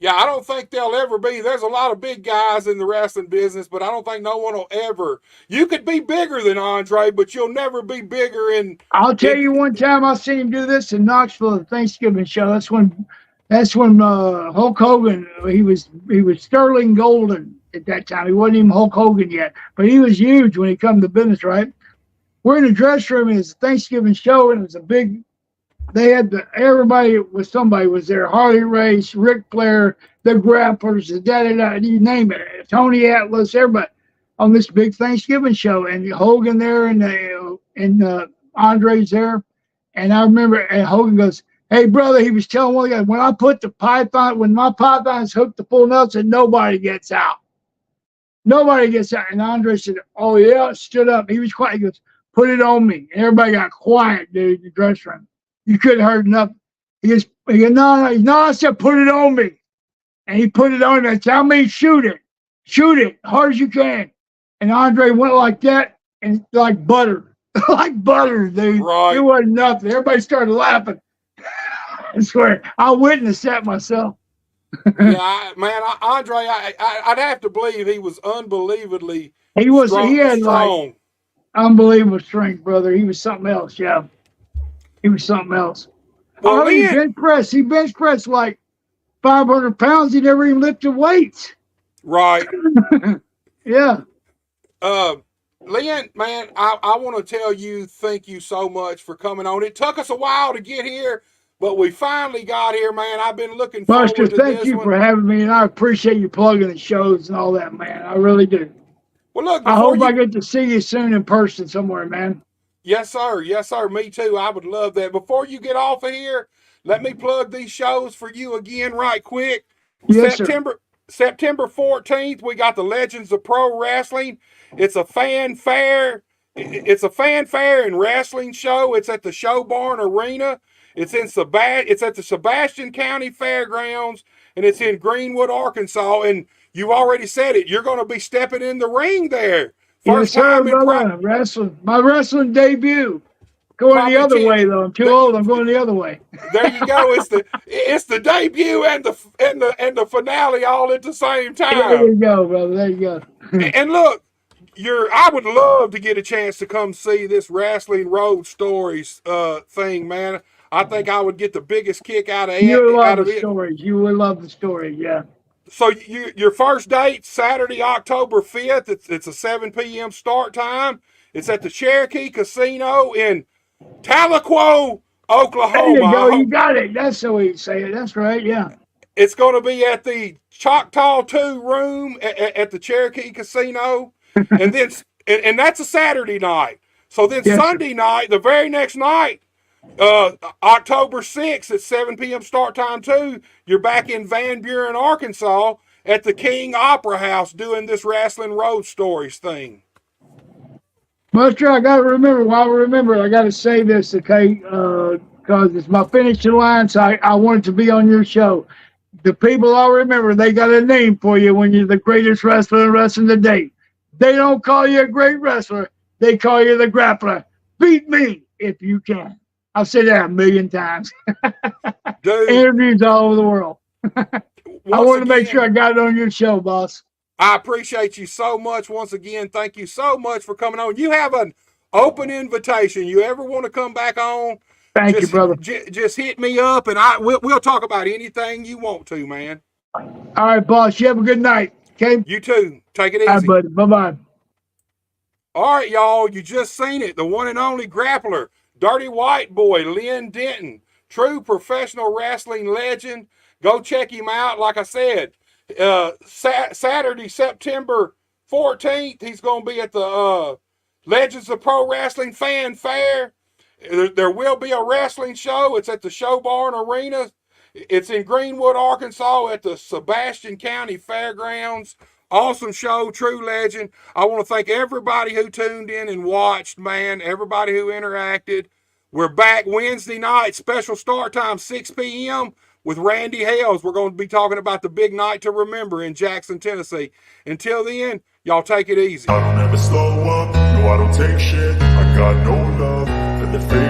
yeah. I don't think they'll ever be. There's a lot of big guys in the wrestling business, but I don't think no one will ever. You could be bigger than Andre, but you'll never be bigger I'll tell in you one time I seen him do this in Knoxville at the Thanksgiving show. That's when Hulk Hogan, he was Sterling Golden at that time. He wasn't even Hulk Hogan yet, but he was huge when he come to business, right? We're in the dressing room and it's a Thanksgiving show, and it was a big. They had somebody was there. Harley Race, Ric Flair, the Grapplers, the da you name it, Tony Atlas, everybody on this big Thanksgiving show, and Hogan there, and Andre's there, and I remember, and Hogan goes, "Hey brother," he was telling one guy, when my python's hooked to full nuts, and nobody gets out. Nobody gets out. And Andre said, "Oh yeah," stood up. He was quiet. He goes, "Put it on me." And everybody got quiet, dude, in the dressing room. You couldn't heard nothing. He goes, no, I said, "Put it on me." And he put it on me. I said, "Tell me, shoot it, hard as you can." And Andre went like that, and like butter, like butter, dude. right. It wasn't nothing. Everybody started laughing. I swear, I witnessed that myself. Yeah, man, Andre, I'd have to believe he was unbelievably He had like strong. unbelievable strength, brother. He was something else. Yeah, he was something else. Well, Oh, he Lynn, bench pressed. He bench pressed like 500 pounds. He never even lifted weights. right. Yeah. Uh, Lynn, man, I want to tell you thank you so much for coming on. It took us a while to get here, but we finally got here, man. I've been looking Buster, forward to thank this you one. for having me, and I appreciate you plugging the shows and all that, man. I really do. Well, look, I before hope I you. get to see you soon in person somewhere, man. Yes, sir. Yes, sir. Me too. I would love that. Before you get off of here, let me plug these shows for you again, right quick. Yes, sir. September 14th, we got the Legends of Pro Wrestling. It's a fanfare. It's a fanfare and wrestling show. It's at the Showbarn Arena. It's at the Sebastian County Fairgrounds, and it's in Greenwood, Arkansas. And you already said it. You're going to be stepping in the ring there. Yes, First sir, time in brother. My wrestling debut. Going the probably other 10. way, though. I'm too old. I'm going the other way. There you go. It's the debut and the finale all at the same There time. you go, brother. There you go. And look, I would love to get a chance to come see this Wrestling Road Stories thing, man. I think I would get the biggest kick out of You will love the it. stories. You will love the stories. Yeah. So your first date Saturday, October 5th. It's a 7 p.m. start time. It's at the Cherokee Casino in Tahlequah, There you go. Oklahoma. You got it. That's the way you say it. That's right. Yeah. It's going to be at the Choctaw 2 room at the Cherokee Casino. And then and that's a Saturday night. So then Yes, Sunday night, the very next night, October 6th at 7 p.m. start time too, you're back in Van Buren, Arkansas at the King Opera House doing this Wrestling Road Stories thing. Buster, I got to remember. While I remember, I got to say this, okay? Because it's my finishing line, so I wanted to be on your show. The people I remember, they got a name for you when you're the greatest wrestler in wrestling today. They don't call you a great wrestler. They call you the Grappler. Beat me if you can. I've said that a million times. Dude, Interviews all over the world. I wanted to make sure I got it on your show, boss. I appreciate you so much. Once again, thank you so much for coming on. You have an open invitation. You ever want to come back on? Thank you, brother. Just hit me up, and we'll talk about anything you want to, man. All right, boss. You have a good night. Okay. You too. Take it easy. All right, buddy. Bye-bye. All right, y'all. You just seen it. The one and only grappler, Dirty White Boy, Lynn Denton, true professional wrestling legend. Go check him out. Like I said, Saturday, September 14th, he's going to be at the Legends of Pro Wrestling Fan Fair. There will be a wrestling show. It's at the Show Barn Arena. It's in Greenwood, Arkansas at the Sebastian County Fairgrounds. Awesome show, true legend. I want to thank everybody who tuned in and watched, man, everybody who interacted. We're back Wednesday night, special start time, 6 p.m. with Randy Hales. We're going to be talking about the big night to remember in Jackson, Tennessee. Until then, y'all take it easy. I don't ever slow up, no I don't take shit. I got no love for the fake